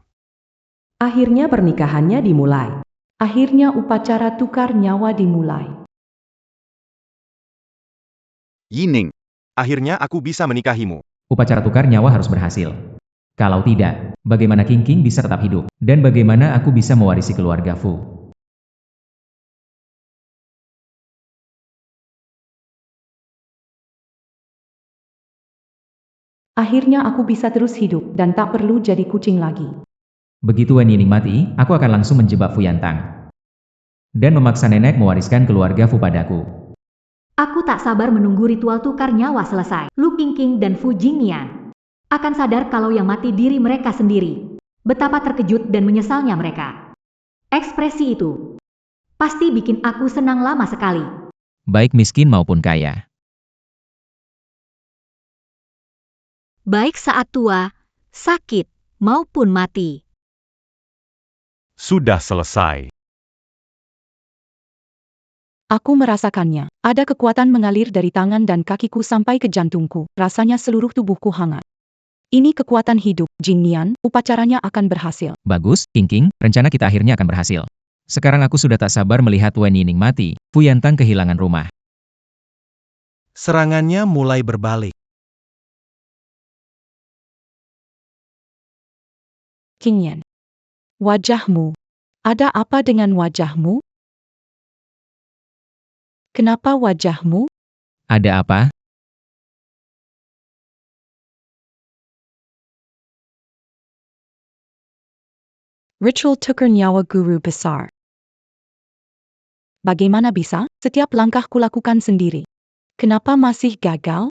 Akhirnya pernikahannya dimulai. Akhirnya upacara tukar nyawa dimulai. Yining, Akhirnya aku bisa menikahimu. Upacara tukar nyawa harus berhasil. Kalau tidak, bagaimana King bisa tetap hidup? Dan bagaimana aku bisa mewarisi keluarga Fu? Akhirnya aku bisa terus hidup dan tak perlu jadi kucing lagi. Begitu Wen Yining mati, aku akan langsung menjebak Fu Yantang. Dan memaksa nenek mewariskan keluarga Fu padaku. Aku tak sabar menunggu ritual tukar nyawa selesai. Lu Qingqing dan Fu Jingyan akan sadar kalau yang mati diri mereka sendiri. Betapa terkejut dan menyesalnya mereka. Ekspresi itu pasti bikin aku senang lama sekali. Baik miskin maupun kaya. Baik saat tua, sakit, maupun mati. Sudah selesai. Aku merasakannya. Ada kekuatan mengalir dari tangan dan kakiku sampai ke jantungku. Rasanya seluruh tubuhku hangat. Ini kekuatan hidup. Jingyan, upacaranya akan berhasil. Bagus, King, rencana kita akhirnya akan berhasil. Sekarang aku sudah tak sabar melihat Wen Yining mati, Fu Yantang kehilangan rumah. Serangannya mulai berbalik. Qingyan. Wajahmu. Ada apa dengan wajahmu? Kenapa wajahmu? Ada apa? Ritual tukar nyawa guru besar. Bagaimana bisa? Setiap langkah kulakukan sendiri. Kenapa masih gagal?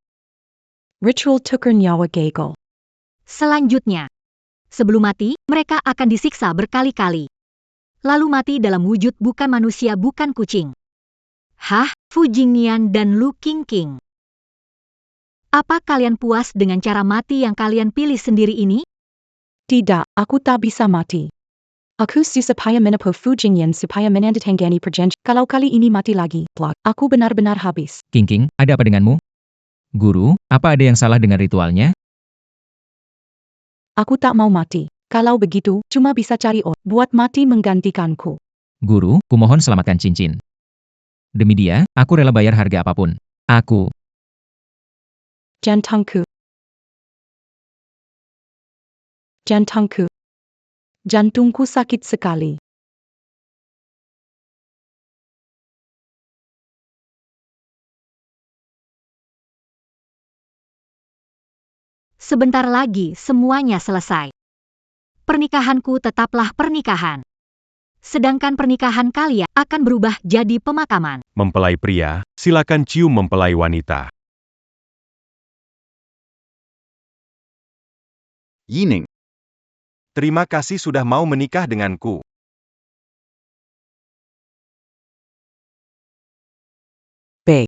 Ritual tukar nyawa gagal. Selanjutnya, sebelum mati, mereka akan disiksa berkali-kali. Lalu mati dalam wujud bukan manusia bukan kucing. Hah, Fu Jingyan dan Lu Qingqing. Apa kalian puas dengan cara mati yang kalian pilih sendiri ini? Tidak, aku tak bisa mati. Aku supaya menepu Fu Jingyan supaya menandatangani perjanjian. Kalau kali ini mati lagi, plak, aku benar-benar habis. King, ada apa denganmu? Guru, apa ada yang salah dengan ritualnya? Aku tak mau mati. Kalau begitu, cuma bisa cari orang buat mati menggantikanku. Guru, kumohon selamatkan cincin. Demi dia, aku rela bayar harga apapun. Aku. Jantungku. Jantungku. Jantungku sakit sekali. Sebentar lagi semuanya selesai. Pernikahanku tetaplah pernikahan. Sedangkan pernikahan kalian akan berubah jadi pemakaman. Mempelai pria, silakan cium mempelai wanita. Yining. Terima kasih sudah mau menikah denganku. B.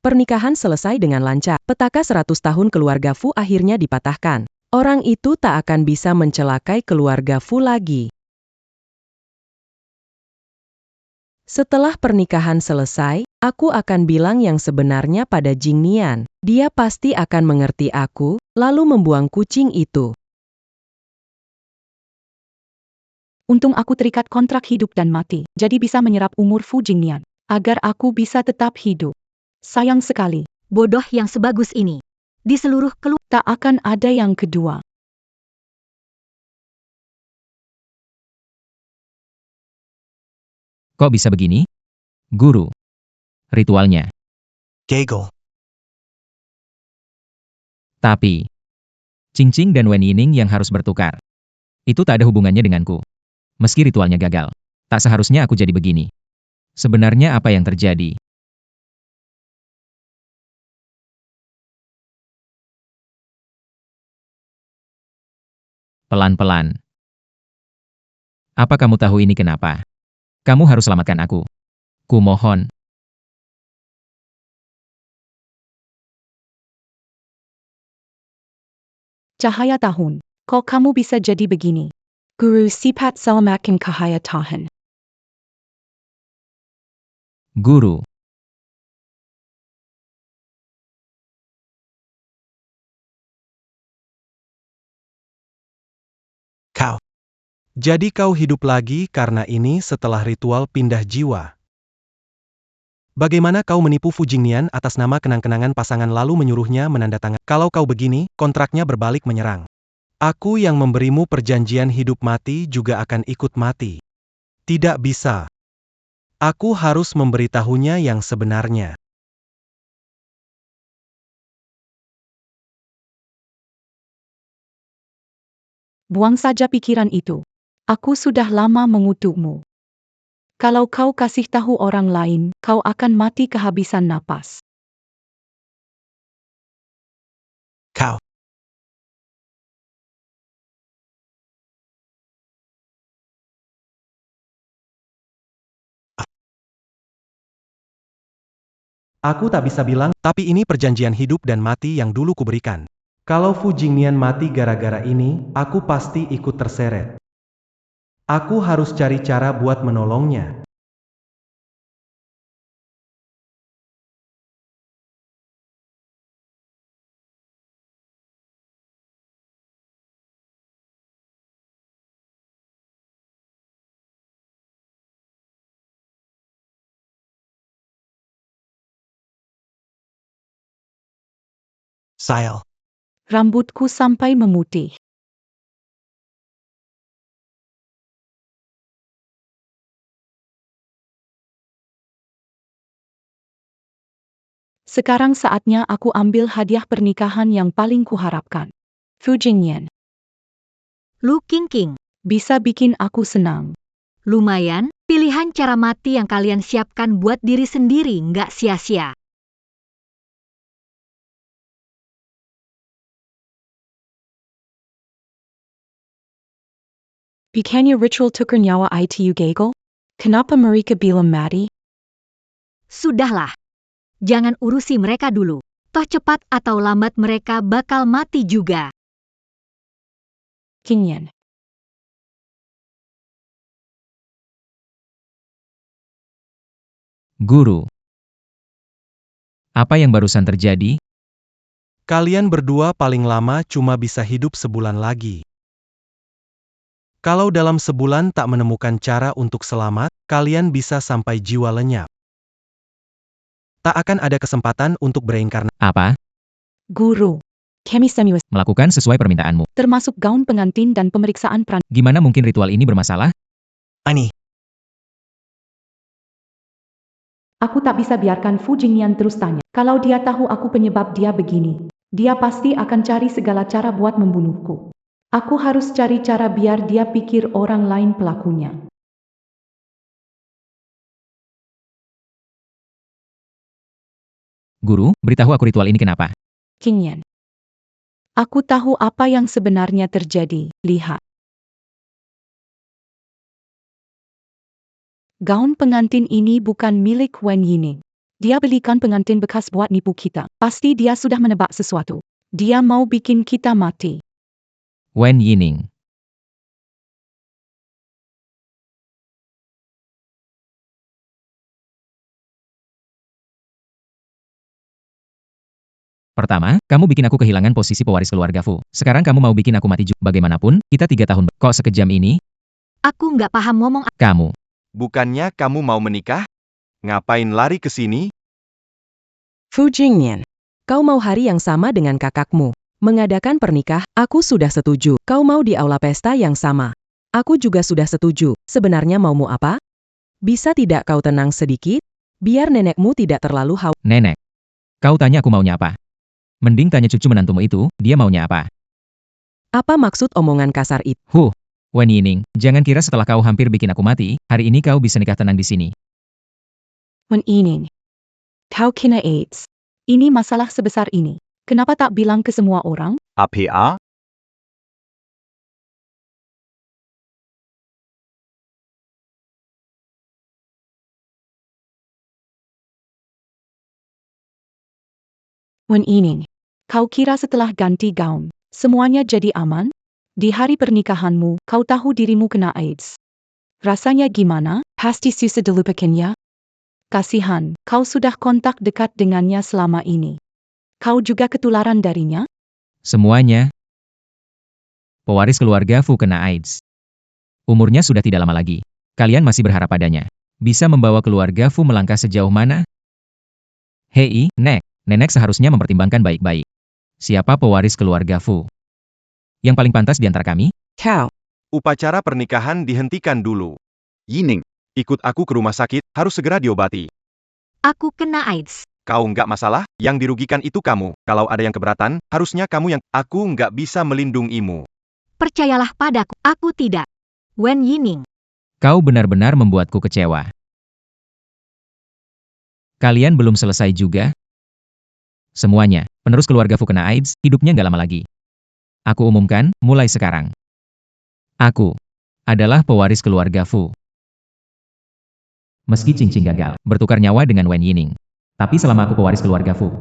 Pernikahan selesai dengan lancar. Petaka 100 tahun keluarga Fu akhirnya dipatahkan. Orang itu tak akan bisa mencelakai keluarga Fu lagi. Setelah pernikahan selesai, aku akan bilang yang sebenarnya pada Jingnian. Dia pasti akan mengerti aku, lalu membuang kucing itu. Untung aku terikat kontrak hidup dan mati, jadi bisa menyerap umur Fu Jingyan, agar aku bisa tetap hidup. Sayang sekali, Bodoh yang sebagus ini. Di seluruh tak akan ada yang kedua. Kok bisa begini? Guru. Ritualnya. Gagal. Tapi, Qingqing dan Wen Yining yang harus bertukar. Itu tak ada hubungannya denganku. Meski ritualnya gagal. Tak seharusnya aku jadi begini. Sebenarnya apa yang terjadi? Pelan-pelan. Apa kamu tahu ini kenapa? Kamu harus selamatkan aku. Kumohon. Cahaya tahun. Kok kamu bisa jadi begini? Guru Sipat selamatkan cahaya tahun. Guru. Kau. Jadi kau hidup lagi karena ini setelah ritual pindah jiwa. Bagaimana kau menipu Fu Jingnian atas nama kenang-kenangan pasangan lalu menyuruhnya menandatangani? Kalau kau begini, kontraknya berbalik menyerang. Aku yang memberimu perjanjian hidup mati juga akan ikut mati. Tidak bisa. Aku harus memberitahunya yang sebenarnya. Buang saja pikiran itu. Aku sudah lama mengutukmu. Kalau kau kasih tahu orang lain, kau akan mati kehabisan napas. Kau. Aku tak bisa bilang, tapi ini perjanjian hidup dan mati yang dulu kuberikan. Kalau Fu Jingnian mati gara-gara ini, aku pasti ikut terseret. Aku harus cari cara buat menolongnya. Sayal. Rambutku sampai memutih. Sekarang saatnya aku ambil hadiah pernikahan yang paling kuharapkan. Fu Jingnian. Lu Qingqing. Bisa bikin aku senang. Lumayan, pilihan cara mati yang kalian siapkan buat diri sendiri nggak sia-sia. Bukannya ritual tukar nyawa itu gagal? Kenapa mereka bilang mati? Sudahlah. Jangan urusi mereka dulu. Toh cepat atau lambat mereka bakal mati juga. Qingyan. Guru. Apa yang barusan terjadi? Kalian berdua paling lama cuma bisa hidup sebulan lagi. Kalau dalam sebulan tak menemukan cara untuk selamat, kalian bisa sampai jiwa lenyap. Tak akan ada kesempatan untuk bereinkarnasi. Apa? Guru. Kami serius. Melakukan sesuai permintaanmu. Termasuk gaun pengantin dan pemeriksaan peran. Gimana mungkin ritual ini bermasalah? Ani. Aku tak bisa biarkan Fu Jingnian terus tanya. Kalau dia tahu aku penyebab dia begini, dia pasti akan cari segala cara buat membunuhku. Aku harus cari cara biar dia pikir orang lain pelakunya. Guru, beritahu aku ritual ini kenapa? Qingyan. Aku tahu apa yang sebenarnya terjadi. Lihat. Gaun pengantin ini bukan milik Wen Yining. Dia belikan pengantin bekas buat nipu kita. Pasti dia sudah menebak sesuatu. Dia mau bikin kita mati. Wen Yining. Pertama, kamu bikin aku kehilangan posisi pewaris keluarga Fu. Sekarang kamu mau bikin aku mati juga. Bagaimanapun, kita 3 tahun. Kok sekejam ini? Aku nggak paham ngomong. Kamu. Bukannya kamu mau menikah? Ngapain lari ke sini? Fu Jingnian. Kau mau hari yang sama dengan kakakmu. Mengadakan pernikah, aku sudah setuju. Kau mau di aula pesta yang sama. Aku juga sudah setuju. Sebenarnya maumu apa? Bisa tidak kau tenang sedikit? Biar nenekmu tidak terlalu khawatir. Nenek. Kau tanya aku maunya apa? Mending tanya cucu menantumu itu, dia maunya apa? Apa maksud omongan kasar itu? Wen Yining, jangan kira setelah kau hampir bikin aku mati, hari ini kau bisa nikah tenang di sini. Wen Yining. Kau kena AIDS. Ini masalah sebesar ini. Kenapa tak bilang ke semua orang? APA? Wen Yining. Kau kira setelah ganti gaun, semuanya jadi aman? Di hari pernikahanmu, kau tahu dirimu kena AIDS. Rasanya gimana? Pasti susah dilupakannya? Kasihan, kau sudah kontak dekat dengannya selama ini. Kau juga ketularan darinya? Semuanya. Pewaris keluarga Fu kena AIDS. Umurnya sudah tidak lama lagi. Kalian masih berharap padanya. Bisa membawa keluarga Fu melangkah sejauh mana? Hei, Nek. Nenek seharusnya mempertimbangkan baik-baik. Siapa pewaris keluarga Fu? Yang paling pantas di antara kami? Kau. Upacara pernikahan dihentikan dulu. Yining, ikut aku ke rumah sakit, harus segera diobati. Aku kena AIDS. Kau nggak masalah, yang dirugikan itu kamu. Kalau ada yang keberatan, harusnya kamu yang... Aku nggak bisa melindungimu. Percayalah padaku, aku tidak. Wen Yining. Kau benar-benar membuatku kecewa. Kalian belum selesai juga? Semuanya, penerus keluarga Fu kena AIDS, hidupnya nggak lama lagi. Aku umumkan, mulai sekarang. Aku adalah pewaris keluarga Fu. Meski Qingqing gagal bertukar nyawa dengan Wen Yining. Tapi selama aku pewaris keluarga Fu,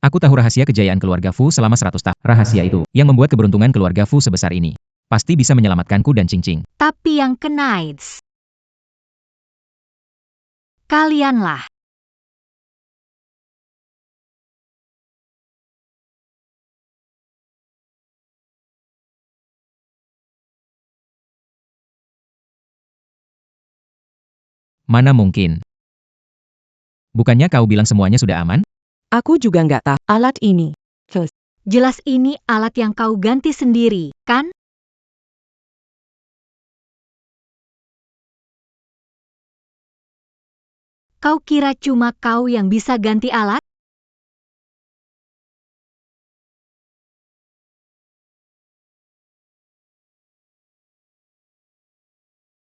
aku tahu rahasia kejayaan keluarga Fu selama 100 tahun. Rahasia itu, yang membuat keberuntungan keluarga Fu sebesar ini, pasti bisa menyelamatkanku dan Qingqing. Tapi yang kena AIDS. Kalianlah. Mana mungkin? Bukannya kau bilang semuanya sudah aman? Aku juga nggak tahu. Alat ini. Jelas ini alat yang kau ganti sendiri, kan? Kau kira cuma kau yang bisa ganti alat?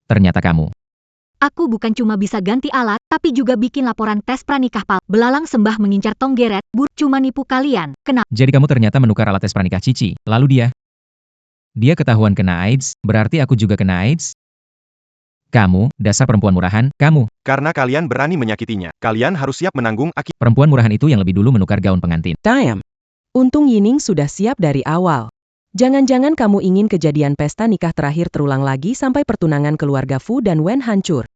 Ternyata kamu. Aku bukan cuma bisa ganti alat, tapi juga bikin laporan tes pranikah pal. Belalang sembah mengincar Tonggeret, cuma nipu kalian. Kenapa? Jadi kamu ternyata menukar alat tes pranikah Cici, lalu dia ketahuan kena AIDS, berarti aku juga kena AIDS? Kamu, dasar perempuan murahan, kamu. Karena kalian berani menyakitinya, kalian harus siap menanggung akibat. Perempuan murahan itu yang lebih dulu menukar gaun pengantin. Damn. Untung Yining sudah siap dari awal. Jangan-jangan kamu ingin kejadian pesta nikah terakhir terulang lagi sampai pertunangan keluarga Fu dan Wen hancur.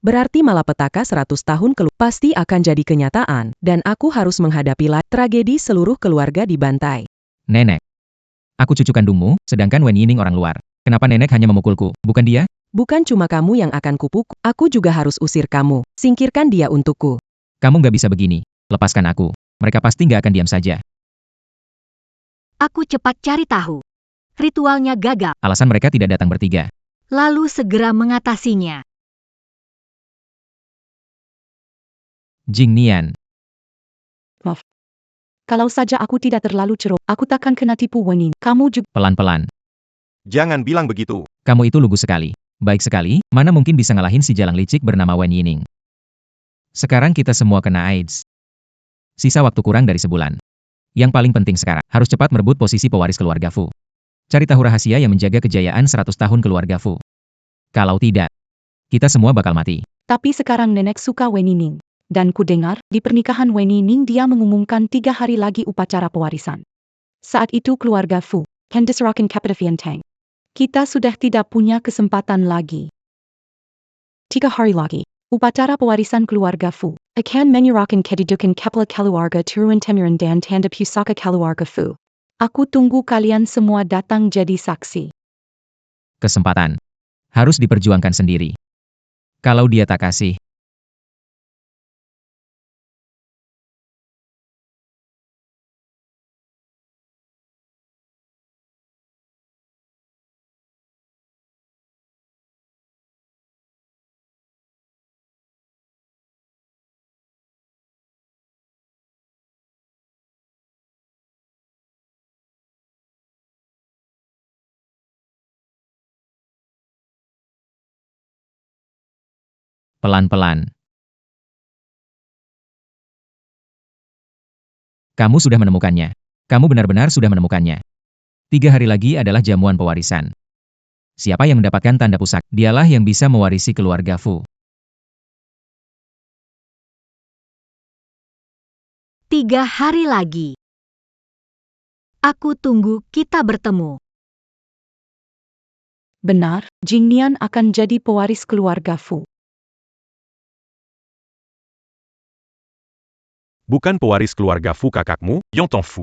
Berarti malapetaka 100 tahun pasti akan jadi kenyataan, dan aku harus menghadapi tragedi seluruh keluarga dibantai. Nenek. Aku cucu kandungmu, sedangkan Wen Yining orang luar. Kenapa nenek hanya memukulku, bukan dia? Bukan cuma kamu yang akan kupukul, aku juga harus usir kamu. Singkirkan dia untukku. Kamu nggak bisa begini. Lepaskan aku. Mereka pasti nggak akan diam saja. Aku cepat cari tahu. Ritualnya gagal, Alasan mereka tidak datang bertiga. lalu segera mengatasinya. Jing Nian. Maaf. Kalau saja aku tidak terlalu cerot, aku takkan kena tipu Wen Yining. Kamu juga. Pelan-pelan. Jangan bilang begitu. Kamu itu lugu sekali. Baik sekali, mana mungkin bisa ngalahin si jalang licik bernama Wen Yining. Sekarang kita semua kena AIDS. Sisa waktu kurang dari sebulan. Yang paling penting sekarang, harus cepat merebut posisi pewaris keluarga Fu. Cari tahu rahasia yang menjaga kejayaan 100 tahun keluarga Fu. Kalau tidak, kita semua bakal mati. Tapi sekarang nenek suka Wen Yining. Dan ku dengar, di pernikahan Wen Yining dia mengumumkan 3 hari lagi upacara pewarisan. Saat itu keluarga Fu, kan diserahkan kepada Fientang. Kita sudah tidak punya kesempatan lagi. 3 hari lagi, upacara pewarisan keluarga Fu akan menyerahkan kedudukan kepala keluarga Turunan Temiran dan tanda pusaka keluarga Fu. Aku tunggu kalian semua datang jadi saksi. Kesempatan. Harus diperjuangkan sendiri. Kalau dia tak kasih, Pelan-pelan. Kamu sudah menemukannya. Kamu benar-benar sudah menemukannya. 3 hari lagi adalah jamuan pewarisan. Siapa yang mendapatkan tanda pusaka? Dialah yang bisa mewarisi keluarga Fu. 3 hari lagi. Aku tunggu kita bertemu. Benar, Jingnian akan jadi pewaris keluarga Fu. Bukan pewaris keluarga Fu kakakmu, Yongtong Fu.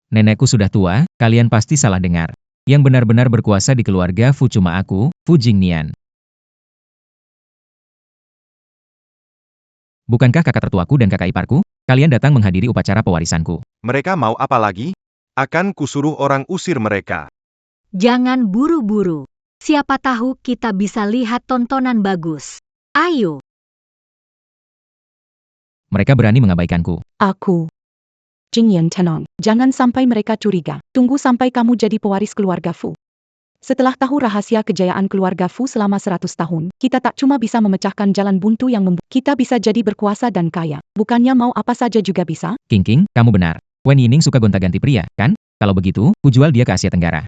Nenekku sudah tua, kalian pasti salah dengar. Yang benar-benar berkuasa di keluarga Fu cuma aku, Fu Jingnian. Bukankah kakak tertuaku dan kakak iparku? Kalian datang menghadiri upacara pewarisanku. Mereka mau apa lagi? Akan kusuruh orang usir mereka. Jangan buru-buru. Siapa tahu kita bisa lihat tontonan bagus. Ayo. Mereka berani mengabaikanku. Aku. Jingnian tenang, jangan sampai mereka curiga. Tunggu sampai kamu jadi pewaris keluarga Fu. Setelah tahu rahasia kejayaan keluarga Fu selama 100 tahun, kita tak cuma bisa memecahkan jalan buntu yang kita bisa jadi berkuasa dan kaya. Bukannya mau apa saja juga bisa? King, kamu benar. Wen Yining suka gonta-ganti pria, kan? Kalau begitu, ku jual dia ke Asia Tenggara.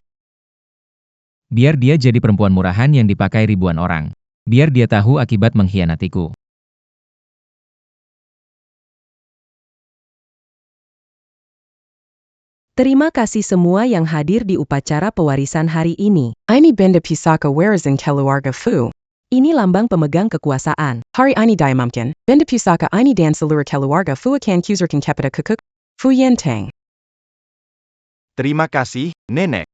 Biar dia jadi perempuan murahan yang dipakai ribuan orang. Biar dia tahu akibat mengkhianatiku. Terima kasih semua yang hadir di upacara pewarisan hari ini. Ini benda pusaka warisan keluarga Fu. Ini lambang pemegang kekuasaan. Hari ini diumumkan, benda pusaka ini dan seluruh keluarga Fu akan kuzurkan kepada kekuk Fu Yenteng. Terima kasih, Nenek.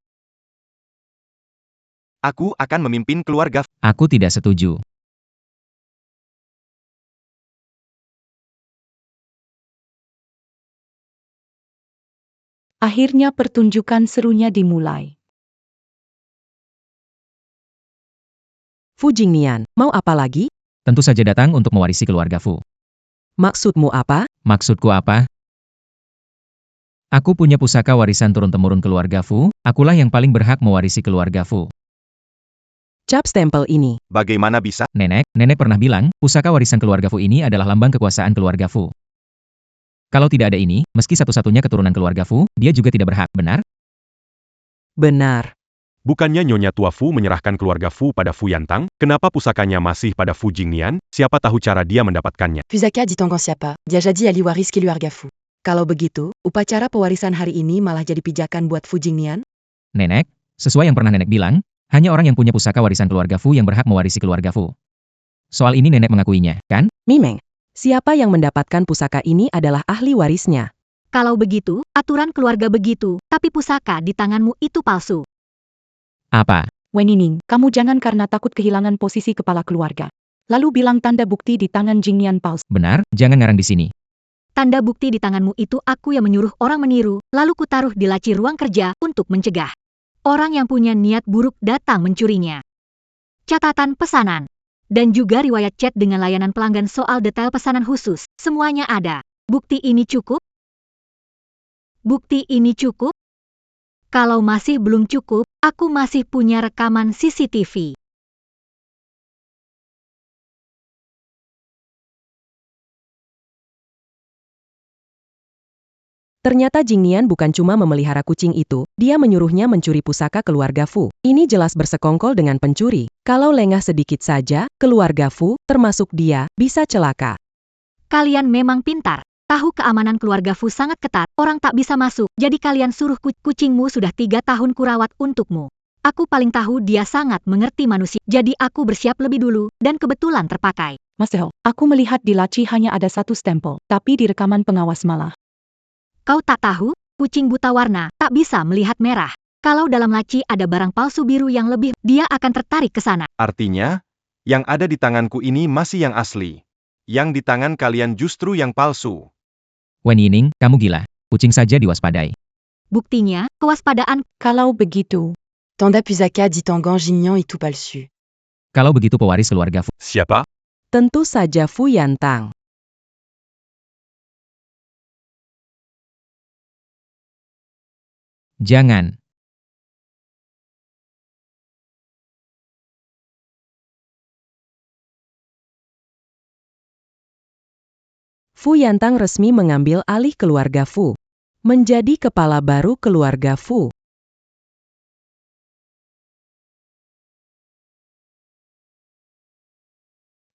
Aku akan memimpin keluarga. Aku tidak setuju. Akhirnya pertunjukan serunya dimulai. Fu Jingnian, mau apa lagi? Tentu saja datang untuk mewarisi keluarga Fu. Maksudmu apa? Maksudku apa? Aku punya pusaka warisan turun-temurun keluarga Fu, akulah yang paling berhak mewarisi keluarga Fu. Cap stempel ini. Bagaimana bisa? Nenek pernah bilang, pusaka warisan keluarga Fu ini adalah lambang kekuasaan keluarga Fu. Kalau tidak ada ini, meski satu-satunya keturunan keluarga Fu, dia juga tidak berhak, benar? Benar. Bukannya Nyonya Tua Fu menyerahkan keluarga Fu pada Fu Yantang? Kenapa pusakanya masih pada Fu Jingnian? Siapa tahu cara dia mendapatkannya? Pusaka di tonggon siapa? Dia jadi ahli waris keluarga Fu. Kalau begitu, upacara pewarisan hari ini malah jadi pijakan buat Fu Jingnian? Nenek, sesuai yang pernah nenek bilang, hanya orang yang punya pusaka warisan keluarga Fu yang berhak mewarisi keluarga Fu. Soal ini nenek mengakuinya, kan? Mimeng. Siapa yang mendapatkan pusaka ini adalah ahli warisnya. Kalau begitu, aturan keluarga begitu, tapi pusaka di tanganmu itu palsu. Apa? Wen Yining, kamu jangan karena takut kehilangan posisi kepala keluarga. Lalu bilang tanda bukti di tangan Jingnian palsu. Benar, jangan ngarang di sini. Tanda bukti di tanganmu itu aku yang menyuruh orang meniru, lalu kutaruh di laci ruang kerja untuk mencegah orang yang punya niat buruk datang mencurinya. Catatan pesanan. Dan juga riwayat chat dengan layanan pelanggan soal detail pesanan khusus, semuanya ada. Bukti ini cukup? Bukti ini cukup? Kalau masih belum cukup, aku masih punya rekaman CCTV. Ternyata Jingnian bukan cuma memelihara kucing itu, dia menyuruhnya mencuri pusaka keluarga Fu. Ini jelas bersekongkol dengan pencuri. Kalau lengah sedikit saja, keluarga Fu, termasuk dia, bisa celaka. Kalian memang pintar. Tahu keamanan keluarga Fu sangat ketat, orang tak bisa masuk, jadi kalian suruh kucingmu sudah 3 tahun kurawat untukmu. Aku paling tahu dia sangat mengerti manusia, jadi aku bersiap lebih dulu, dan kebetulan terpakai. Mas Hel, aku melihat di laci hanya ada 1 stempel, tapi di rekaman pengawas malah. Kau tak tahu, kucing buta warna tak bisa melihat merah. Kalau dalam laci ada barang palsu biru yang lebih, dia akan tertarik ke sana. Artinya, yang ada di tanganku ini masih yang asli. Yang di tangan kalian justru yang palsu. Wen Yining, kamu gila. Kucing saja diwaspadai. Buktinya, kewaspadaan. Kalau begitu, Tanda pusaka di tonggon Jingnian itu palsu. Kalau begitu pewaris keluarga Fu. Siapa? Tentu saja Fu Yantang. Jangan. Fu Yantang resmi mengambil alih keluarga Fu. Menjadi kepala baru keluarga Fu.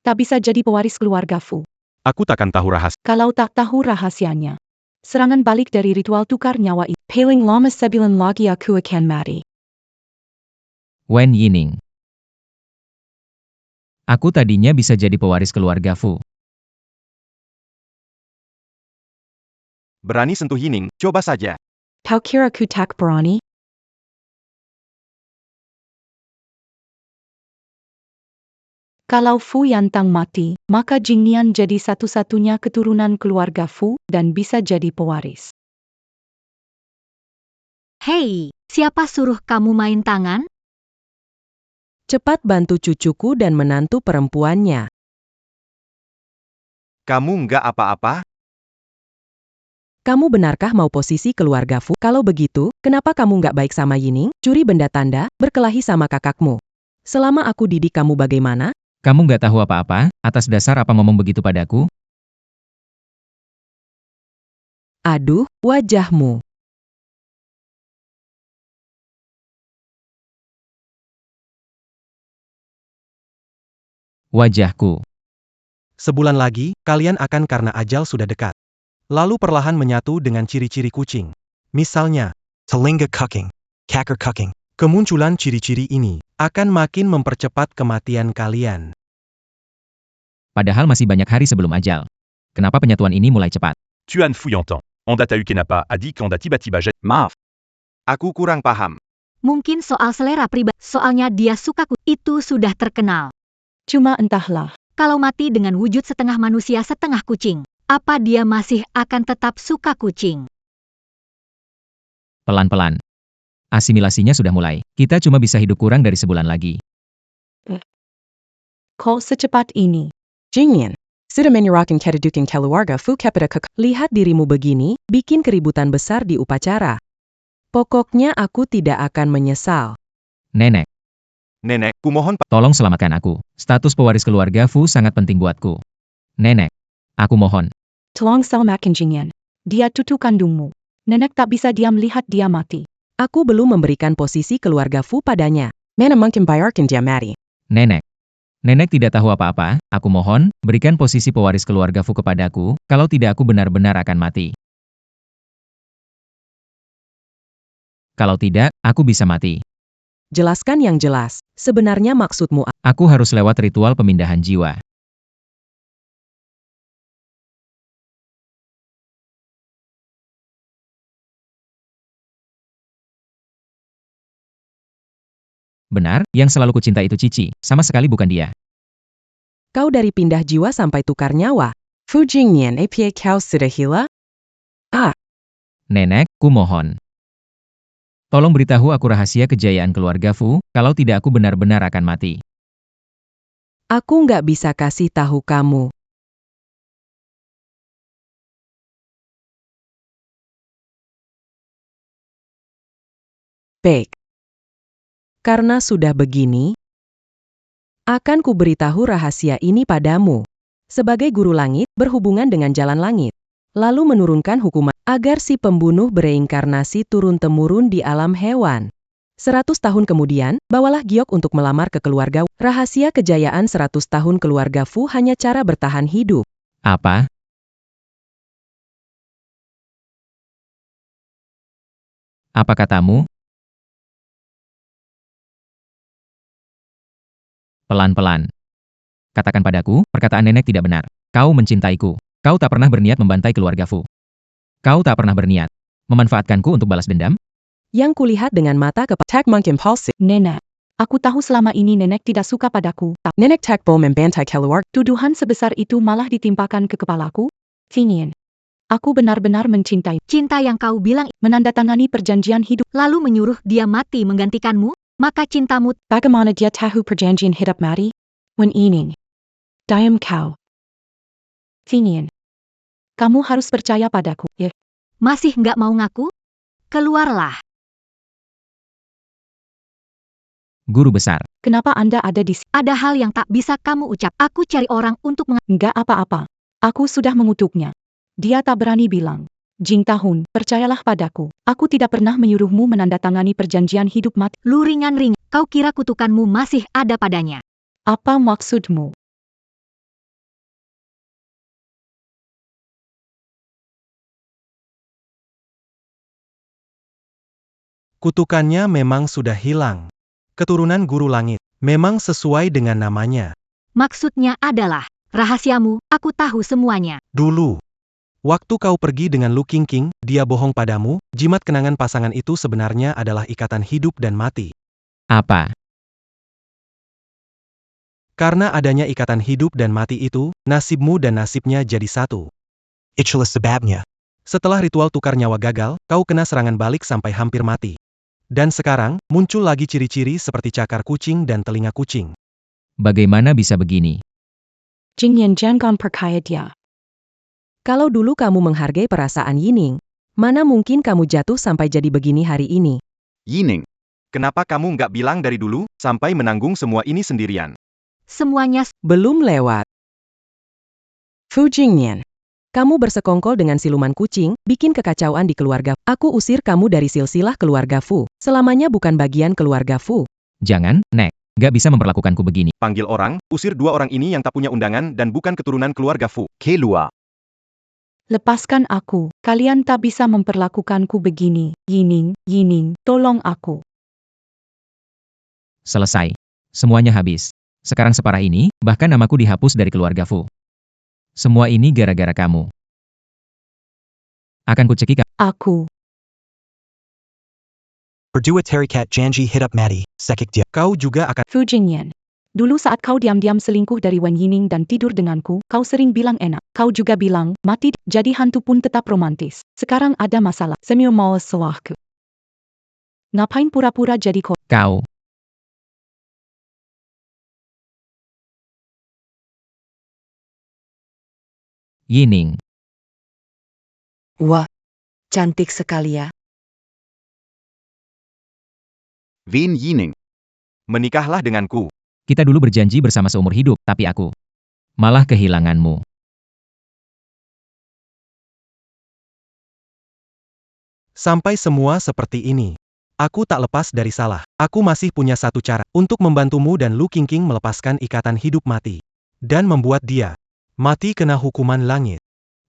Tak bisa jadi pewaris keluarga Fu. Aku takkan tahu rahasia. Kalau tak tahu rahasianya. Serangan balik dari ritual tukar nyawa itu. Paling lama sebulan lagi aku akan mati. Wen Yining. Aku tadinya bisa jadi pewaris keluarga Fu. Berani sentuh Yining, coba saja. Kau kira ku tak berani? Kalau Fu Yantang mati, maka Jingnian jadi satu-satunya keturunan keluarga Fu dan bisa jadi pewaris. Hei, siapa suruh kamu main tangan? Cepat bantu cucuku dan menantu perempuannya. Kamu nggak apa-apa? Kamu benarkah mau posisi keluarga Fu? Kalau begitu, kenapa kamu nggak baik sama Yining, curi benda tanda, berkelahi sama kakakmu? Selama aku didik kamu bagaimana? Kamu nggak tahu apa-apa, atas dasar apa ngomong begitu padaku? Aduh, wajahmu. Wajahku. Sebulan lagi, kalian akan karena ajal sudah dekat. Lalu perlahan menyatu dengan ciri-ciri kucing. Misalnya, Talinga cucking. Kacker cucking. kemunculan ciri-ciri ini akan makin mempercepat kematian kalian. Padahal masih banyak hari sebelum ajal. Kenapa penyatuan ini mulai cepat? Tuan Fouillantant. Andata Ukenapa a dit qu'Andati Batiba jet. Maaf. Aku kurang paham. Mungkin soal selera pribadi, soalnya dia suka itu sudah terkenal. Cuma entahlah. Kalau mati dengan wujud setengah manusia setengah kucing, apa dia masih akan tetap suka kucing? Pelan-pelan. Asimilasinya sudah mulai. Kita cuma bisa hidup kurang dari sebulan lagi. Kok secepat ini? Jingnian. Sudah menyerahkan kedudukan keluarga Fu kepada Lihat dirimu begini, bikin keributan besar di upacara. Pokoknya aku tidak akan menyesal. Nenek, Nenek, kumohon tolong selamatkan aku. Status pewaris keluarga Fu sangat penting buatku. Nenek, aku mohon. Tolong selamatkan Jingnian. Dia cucu kandungmu. Nenek tak bisa diam lihat dia mati. Aku belum memberikan posisi keluarga Fu padanya. Mana mungkin biarkan dia mati. Nenek tidak tahu apa-apa, aku mohon, berikan posisi pewaris keluarga Fu kepadaku, kalau tidak aku benar-benar akan mati. Kalau tidak, aku bisa mati. Jelaskan yang jelas, sebenarnya maksudmu Aku harus lewat ritual pemindahan jiwa. Benar, yang selalu kucinta itu Cici, sama sekali bukan dia. Kau dari pindah jiwa sampai tukar nyawa. Fu Jingnian apa kau sudah gila? Nenek, ku mohon. Tolong beritahu aku rahasia kejayaan keluarga Fu, kalau tidak aku benar-benar akan mati. Aku nggak bisa kasih tahu kamu. Baik. Karena sudah begini, akan kuberitahu rahasia ini padamu. Sebagai guru langit, berhubungan dengan jalan langit. Lalu menurunkan hukuman, agar si pembunuh bereinkarnasi turun-temurun di alam hewan. 100 tahun kemudian, bawalah giok untuk melamar ke keluarga. Rahasia kejayaan 100 tahun keluarga Fu hanya cara bertahan hidup. Apa? Apa katamu? Pelan-pelan. Katakan padaku, perkataan nenek tidak benar. Kau mencintaiku. Kau tak pernah berniat membantai keluarga Fu. Kau tak pernah berniat memanfaatkanku untuk balas dendam? Yang kulihat dengan mata tak mungkin palsu. Nenek. Aku tahu selama ini nenek tidak suka padaku. Nenek tak mau membantai keluarga. Tuduhan sebesar itu malah ditimpakan ke kepalaku? Jingnian. Aku benar-benar mencintai. Cinta yang kau bilang, Menandatangani perjanjian hidup. lalu menyuruh dia mati menggantikanmu, maka cintamu Bagaimana dia tahu perjanjian hidup mati? Wen Yining. Diam kau. Jingnian. Kamu harus percaya padaku, ya. masih nggak mau ngaku? Keluarlah. Guru besar. Kenapa Anda ada di sini? Ada hal yang tak bisa kamu ucap. Aku cari orang untuk Enggak apa-apa. Aku sudah mengutuknya. Dia tak berani bilang. Jing Tahun, percayalah padaku. Aku tidak pernah menyuruhmu menandatangani perjanjian hidup mati. Lu ringan-ringan, kau kira kutukanmu masih ada padanya. Apa maksudmu? Kutukannya memang sudah hilang. Keturunan Guru Langit, memang sesuai dengan namanya. Maksudnya adalah, rahasiamu, aku tahu semuanya. Dulu, waktu kau pergi dengan Lu Qingqing, dia bohong padamu, jimat kenangan pasangan itu sebenarnya adalah ikatan hidup dan mati. Apa? Karena adanya ikatan hidup dan mati itu, nasibmu dan nasibnya jadi satu. Itulah sebabnya. Setelah ritual tukar nyawa gagal, kau kena serangan balik sampai hampir mati. Dan sekarang, muncul lagi ciri-ciri seperti cakar kucing dan telinga kucing. Bagaimana bisa begini? Jing Yan jangan percaya dia. Kalau dulu kamu menghargai perasaan Yining, mana mungkin kamu jatuh sampai jadi begini hari ini? Yining, kenapa kamu nggak bilang dari dulu, sampai menanggung semua ini sendirian? Semuanya Belum lewat. Fu Jingnian, kamu bersekongkol dengan siluman kucing, bikin kekacauan di keluarga. Aku usir kamu dari silsilah keluarga Fu. Selamanya bukan bagian keluarga Fu. Jangan, Nek. Gak bisa memperlakukanku begini. Panggil orang, usir dua orang ini yang tak punya undangan dan bukan keturunan keluarga Fu. Keluar. Lepaskan aku. Kalian tak bisa memperlakukanku begini. Yining, tolong aku. Selesai. Semuanya habis. Sekarang separah ini, bahkan namaku dihapus dari keluarga Fu. Semua ini gara-gara kamu. Akan kucekik. Aku. Berdua Terikat Janji hit up Maddie, sekik dia. Kau juga akan Fu Jingyan. Dulu saat kau diam-diam selingkuh dari Wen Yining dan tidur denganku, kau sering bilang enak. Kau juga bilang, mati, jadi hantu pun tetap romantis. Sekarang ada masalah. Semua mau salahku. Ngapain pura-pura jadi Kau. Yining. Wah, cantik sekali ya. Vin Yining. Menikahlah denganku. Kita dulu berjanji bersama seumur hidup, tapi aku malah kehilanganmu. sampai semua seperti ini. Aku tak lepas dari salah. Aku masih punya satu cara untuk membantumu dan Lu Qingqing melepaskan ikatan hidup mati. Dan membuat dia mati kena hukuman langit.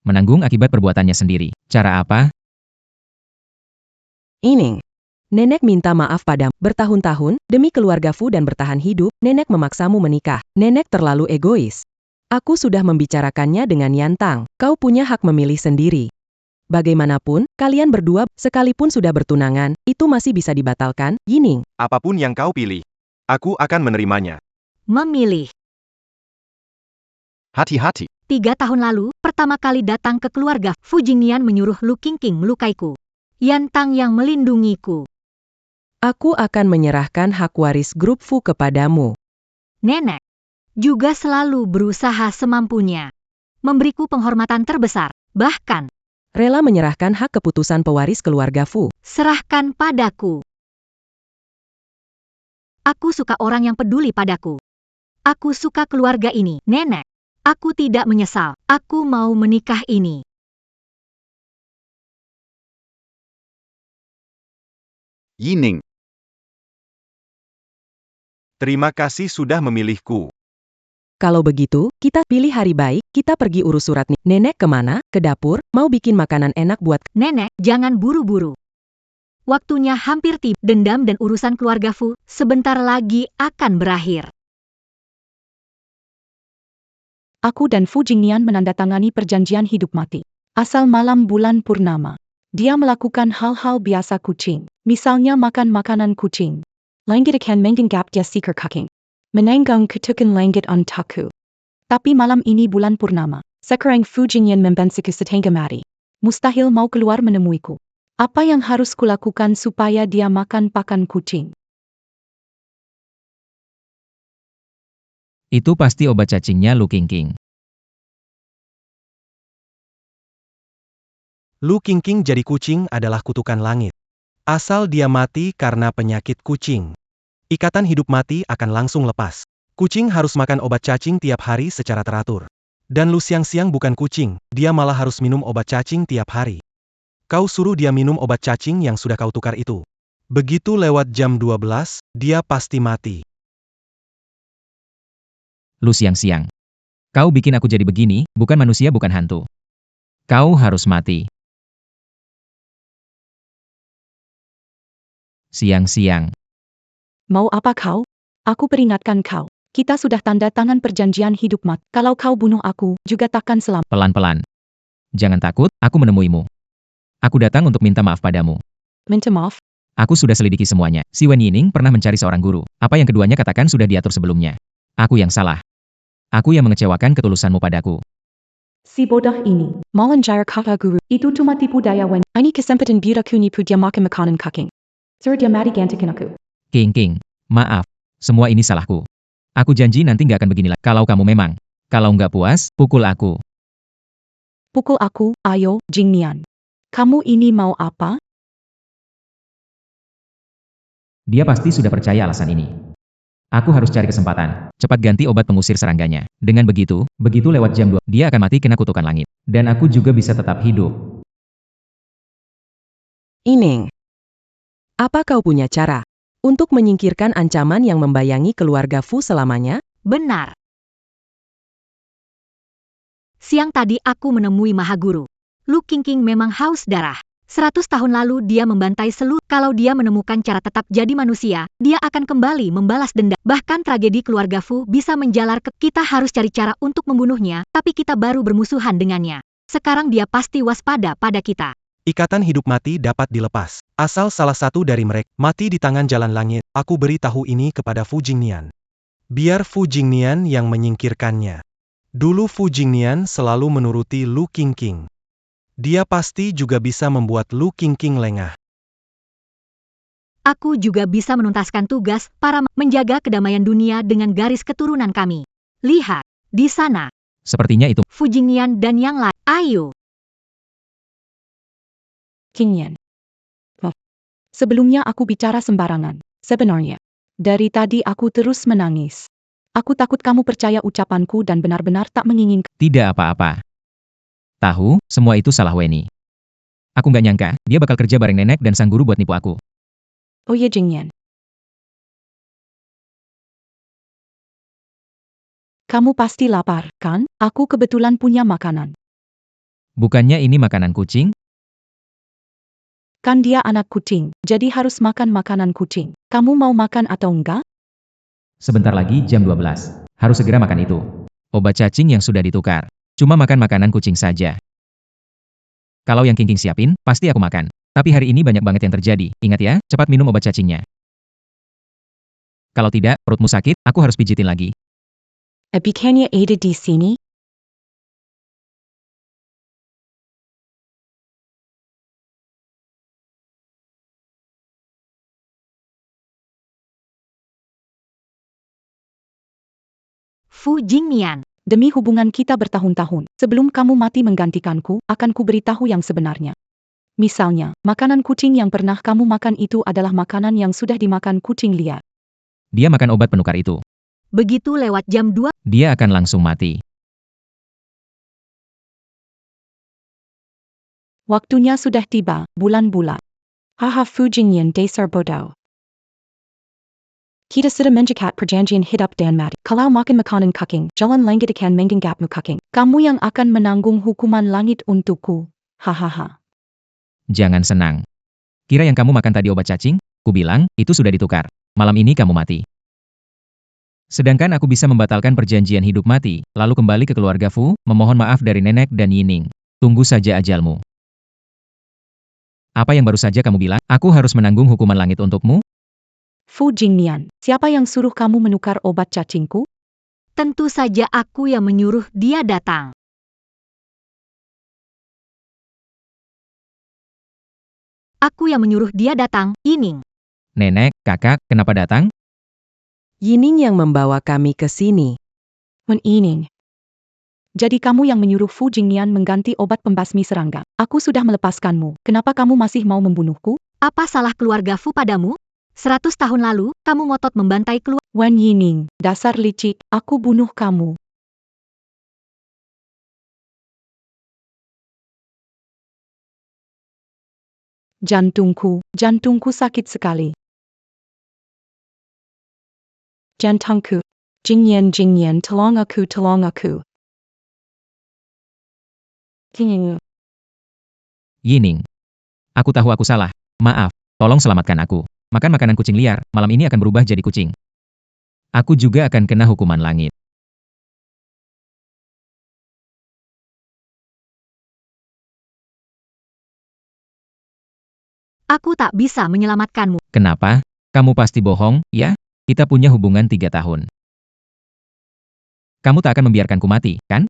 Menanggung akibat perbuatannya sendiri. Cara apa? Yining, nenek minta maaf padamu. Bertahun-tahun, demi keluarga Fu dan bertahan hidup, nenek memaksamu menikah. Nenek terlalu egois. Aku sudah membicarakannya dengan Yantang. Kau punya hak memilih sendiri. Bagaimanapun, kalian berdua, sekalipun sudah bertunangan, itu masih bisa dibatalkan, Yining. Apapun yang kau pilih, aku akan menerimanya. Memilih. Hati-hati. 3 tahun lalu, pertama kali datang ke keluarga, Fu Jingnian menyuruh Lu Qingqing melukaiku. Yantang yang melindungiku. Aku akan menyerahkan hak waris grup Fu kepadamu. Nenek juga selalu berusaha semampunya. Memberiku penghormatan terbesar. Bahkan, Rela menyerahkan hak keputusan pewaris keluarga Fu. serahkan padaku. Aku suka orang yang peduli padaku. Aku suka keluarga ini, nenek. Aku tidak menyesal. Aku mau menikah ini. Yining. Terima kasih sudah memilihku. Kalau begitu, kita pilih hari baik, kita pergi urus surat nih. Nenek kemana? Ke dapur, mau bikin makanan enak buat... Nenek, jangan buru-buru. Waktunya hampir tiba. Dendam dan urusan keluarga Fu sebentar lagi akan berakhir. Aku dan Fu Jingnian menandatangani perjanjian hidup mati. Asal malam bulan purnama. Dia melakukan hal-hal biasa kucing. Misalnya makan makanan kucing. Langit akan menganggap dia seeker kucing. Menanggung ketukan langit untukku. Tapi malam ini bulan purnama. Sekarang Fu Jingnian membensiku setengah mati. Mustahil mau keluar menemuiku. Apa yang harus kulakukan supaya dia makan pakan kucing? Itu pasti obat cacingnya Lu Qingqing. Lu Qingqing jadi kucing adalah kutukan langit. Asal dia mati karena penyakit kucing. Ikatan hidup mati akan langsung lepas. Kucing harus makan obat cacing tiap hari secara teratur. Dan Lu Xiangxiang bukan kucing, dia malah harus minum obat cacing tiap hari. Kau suruh dia minum obat cacing yang sudah kau tukar itu. Begitu lewat jam 12, dia pasti mati. Lu Xiangxiang. Kau bikin aku jadi begini, bukan manusia bukan hantu. Kau harus mati. Siang-siang. Mau apa kau? Aku peringatkan kau. Kita sudah tanda tangan perjanjian hidup mati. Kalau kau bunuh aku, juga takkan selamat. Pelan-pelan. Jangan takut, aku menemuimu. Aku datang untuk minta maaf padamu. Minta maaf. Aku sudah selidiki semuanya. Si Wen Yining pernah mencari seorang guru. Apa yang keduanya katakan sudah diatur sebelumnya. Aku yang salah. Aku yang mengecewakan ketulusanmu padaku. Si bodoh ini, melanjar kata guru, itu cuma tipu daya Wen. Ini kesempatan budaku nipu dia makan makanan kaking. Sur dia mati gantikan aku. King, maaf. Semua ini salahku. Aku janji nanti nggak akan begini lagi. Kalau kamu memang. Kalau nggak puas, pukul aku. Pukul aku, ayo, Jingnian. Kamu ini mau apa? Dia pasti sudah percaya alasan ini. Aku harus cari kesempatan. Cepat ganti obat pengusir serangganya. Dengan begitu lewat jam 2, dia akan mati kena kutukan langit. Dan aku juga bisa tetap hidup. Yining. Apa kau punya cara untuk menyingkirkan ancaman yang membayangi keluarga Fu selamanya? Benar. Siang tadi aku menemui Mahaguru. Lu Qingqing memang haus darah. 100 tahun lalu dia membantai seluruh. Kalau dia menemukan cara tetap jadi manusia, dia akan kembali membalas dendam. Bahkan tragedi keluarga Fu bisa menjalar ke kita harus cari cara untuk membunuhnya, tapi kita baru bermusuhan dengannya. Sekarang dia pasti waspada pada kita. Ikatan hidup mati dapat dilepas. Asal salah satu dari mereka mati di tangan jalan langit, aku beri tahu ini kepada Fu Jingnian. Biar Fu Jingnian yang menyingkirkannya. Dulu Fu Jingnian selalu menuruti Lu Qingqing. Dia pasti juga bisa membuat Lu Qingqing lengah. Aku juga bisa menuntaskan tugas para menjaga kedamaian dunia dengan garis keturunan kami. Lihat, di sana. Sepertinya itu. Fu Jingnian dan yang lain. Ayo. Qingnian. Maaf. Sebelumnya aku bicara sembarangan. Sebenarnya, dari tadi aku terus menangis. Aku takut kamu percaya ucapanku dan benar-benar tak menginginkan. Tidak apa-apa. Tahu, semua itu salah Weni. Aku nggak nyangka, dia bakal kerja bareng nenek dan sang guru buat nipu aku. Oh ya Jingnian. Kamu pasti lapar, kan? Aku kebetulan punya makanan. Bukannya ini makanan kucing? Kan dia anak kucing, jadi harus makan makanan kucing. Kamu mau makan atau enggak? Sebentar lagi jam 12. Harus segera makan itu. Obat cacing yang sudah ditukar. Cuma makan makanan kucing saja. Kalau yang Qingqing siapin, pasti aku makan. Tapi hari ini banyak banget yang terjadi. Ingat ya, cepat minum obat cacingnya. Kalau tidak, perutmu sakit, aku harus pijitin lagi. Bukannya ada di sini? Fu Jingnian. Demi hubungan kita bertahun-tahun, sebelum kamu mati menggantikanku, akan kuberitahu yang sebenarnya. Misalnya, makanan kucing yang pernah kamu makan itu adalah makanan yang sudah dimakan kucing liar. Dia makan obat penukar itu. Begitu lewat jam 2, Dia akan langsung mati. Waktunya sudah tiba, bulan-bulan. Haha Fu Jingnian dasar bodoh. Kita sudah menjakat perjanjian hidup dan mati. Kalau makan makanan kucing, jalan langit akan menganggapmu kucing. Kamu yang akan menanggung hukuman langit untukku. Hahaha. Jangan senang. Kira yang kamu makan tadi obat cacing? Ku bilang, itu sudah ditukar. Malam ini kamu mati. Sedangkan aku bisa membatalkan perjanjian hidup mati, lalu kembali ke keluarga Fu, memohon maaf dari nenek dan Yining. Tunggu saja ajalmu. Apa yang baru saja kamu bilang? Aku harus menanggung hukuman langit untukmu? Fu Jingnian, siapa yang suruh kamu menukar obat cacingku? tentu saja aku yang menyuruh dia datang. Aku yang menyuruh dia datang, Yining. Nenek, kakak, kenapa datang? Yining yang membawa kami ke sini. Wen Yining. Jadi kamu yang menyuruh Fu Jingnian mengganti obat pembasmi serangga. Aku sudah melepaskanmu. Kenapa kamu masih mau membunuhku? Apa salah keluarga Fu padamu? 100 tahun lalu, kamu ngotot membantai keluarga. Wen Yining, dasar licik, aku bunuh kamu. Jantungku sakit sekali. Jantungku. Jingyan, tolong aku. Yining. Aku tahu aku salah. Maaf, tolong selamatkan aku. Makan makanan kucing liar, malam ini akan berubah jadi kucing. Aku juga akan kena hukuman langit. Aku tak bisa menyelamatkanmu. Kenapa? Kamu pasti bohong, ya? Kita punya hubungan 3 tahun. Kamu tak akan membiarkanku mati, kan?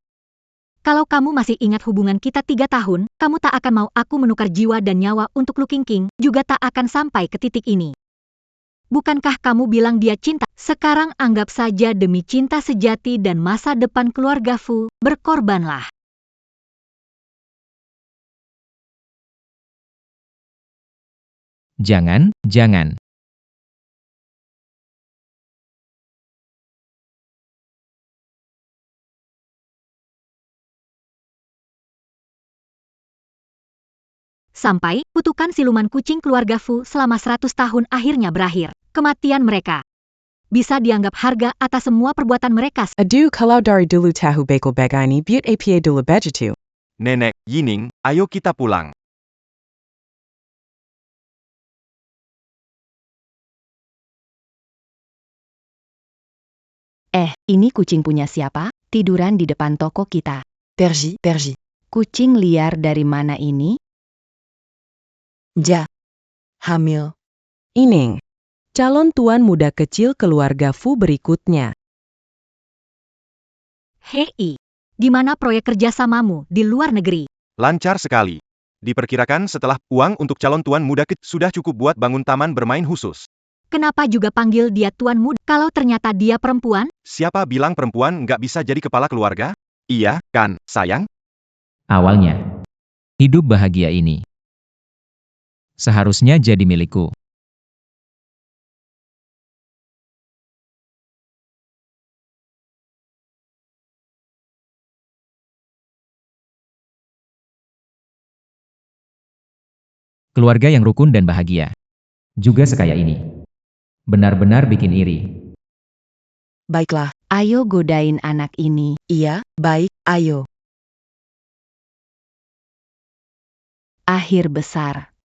Kalau kamu masih ingat hubungan kita 3 tahun, kamu tak akan mau aku menukar jiwa dan nyawa untuk Lu Qingqing, juga tak akan sampai ke titik ini. Bukankah kamu bilang dia cinta? Sekarang anggap saja demi cinta sejati dan masa depan keluarga Fu, berkorbanlah. Jangan. Sampai, kutukan siluman kucing keluarga Fu selama 100 tahun akhirnya berakhir. Kematian mereka bisa dianggap harga atas semua perbuatan mereka. Aduh kalau dari dulu tahu bakal begini buat apa dulu begitu. Nenek, Yining, ayo kita pulang. Ini kucing punya siapa? Tiduran di depan toko kita. Pergi. Kucing liar dari mana ini? Ja. Hamil. Yining. Calon tuan muda kecil keluarga Fu berikutnya. Hei, gimana proyek kerjasamamu di luar negeri? Lancar sekali. Diperkirakan setelah uang untuk calon tuan muda sudah cukup buat bangun taman bermain khusus. Kenapa juga panggil dia tuan muda kalau ternyata dia perempuan? Siapa bilang perempuan nggak bisa jadi kepala keluarga? Iya, kan, sayang? Awalnya, hidup bahagia ini seharusnya jadi milikku. Keluarga yang rukun dan bahagia. Juga sekaya ini. Benar-benar bikin iri. Baiklah. Ayo godain anak ini. Iya, baik, ayo. Akhir besar.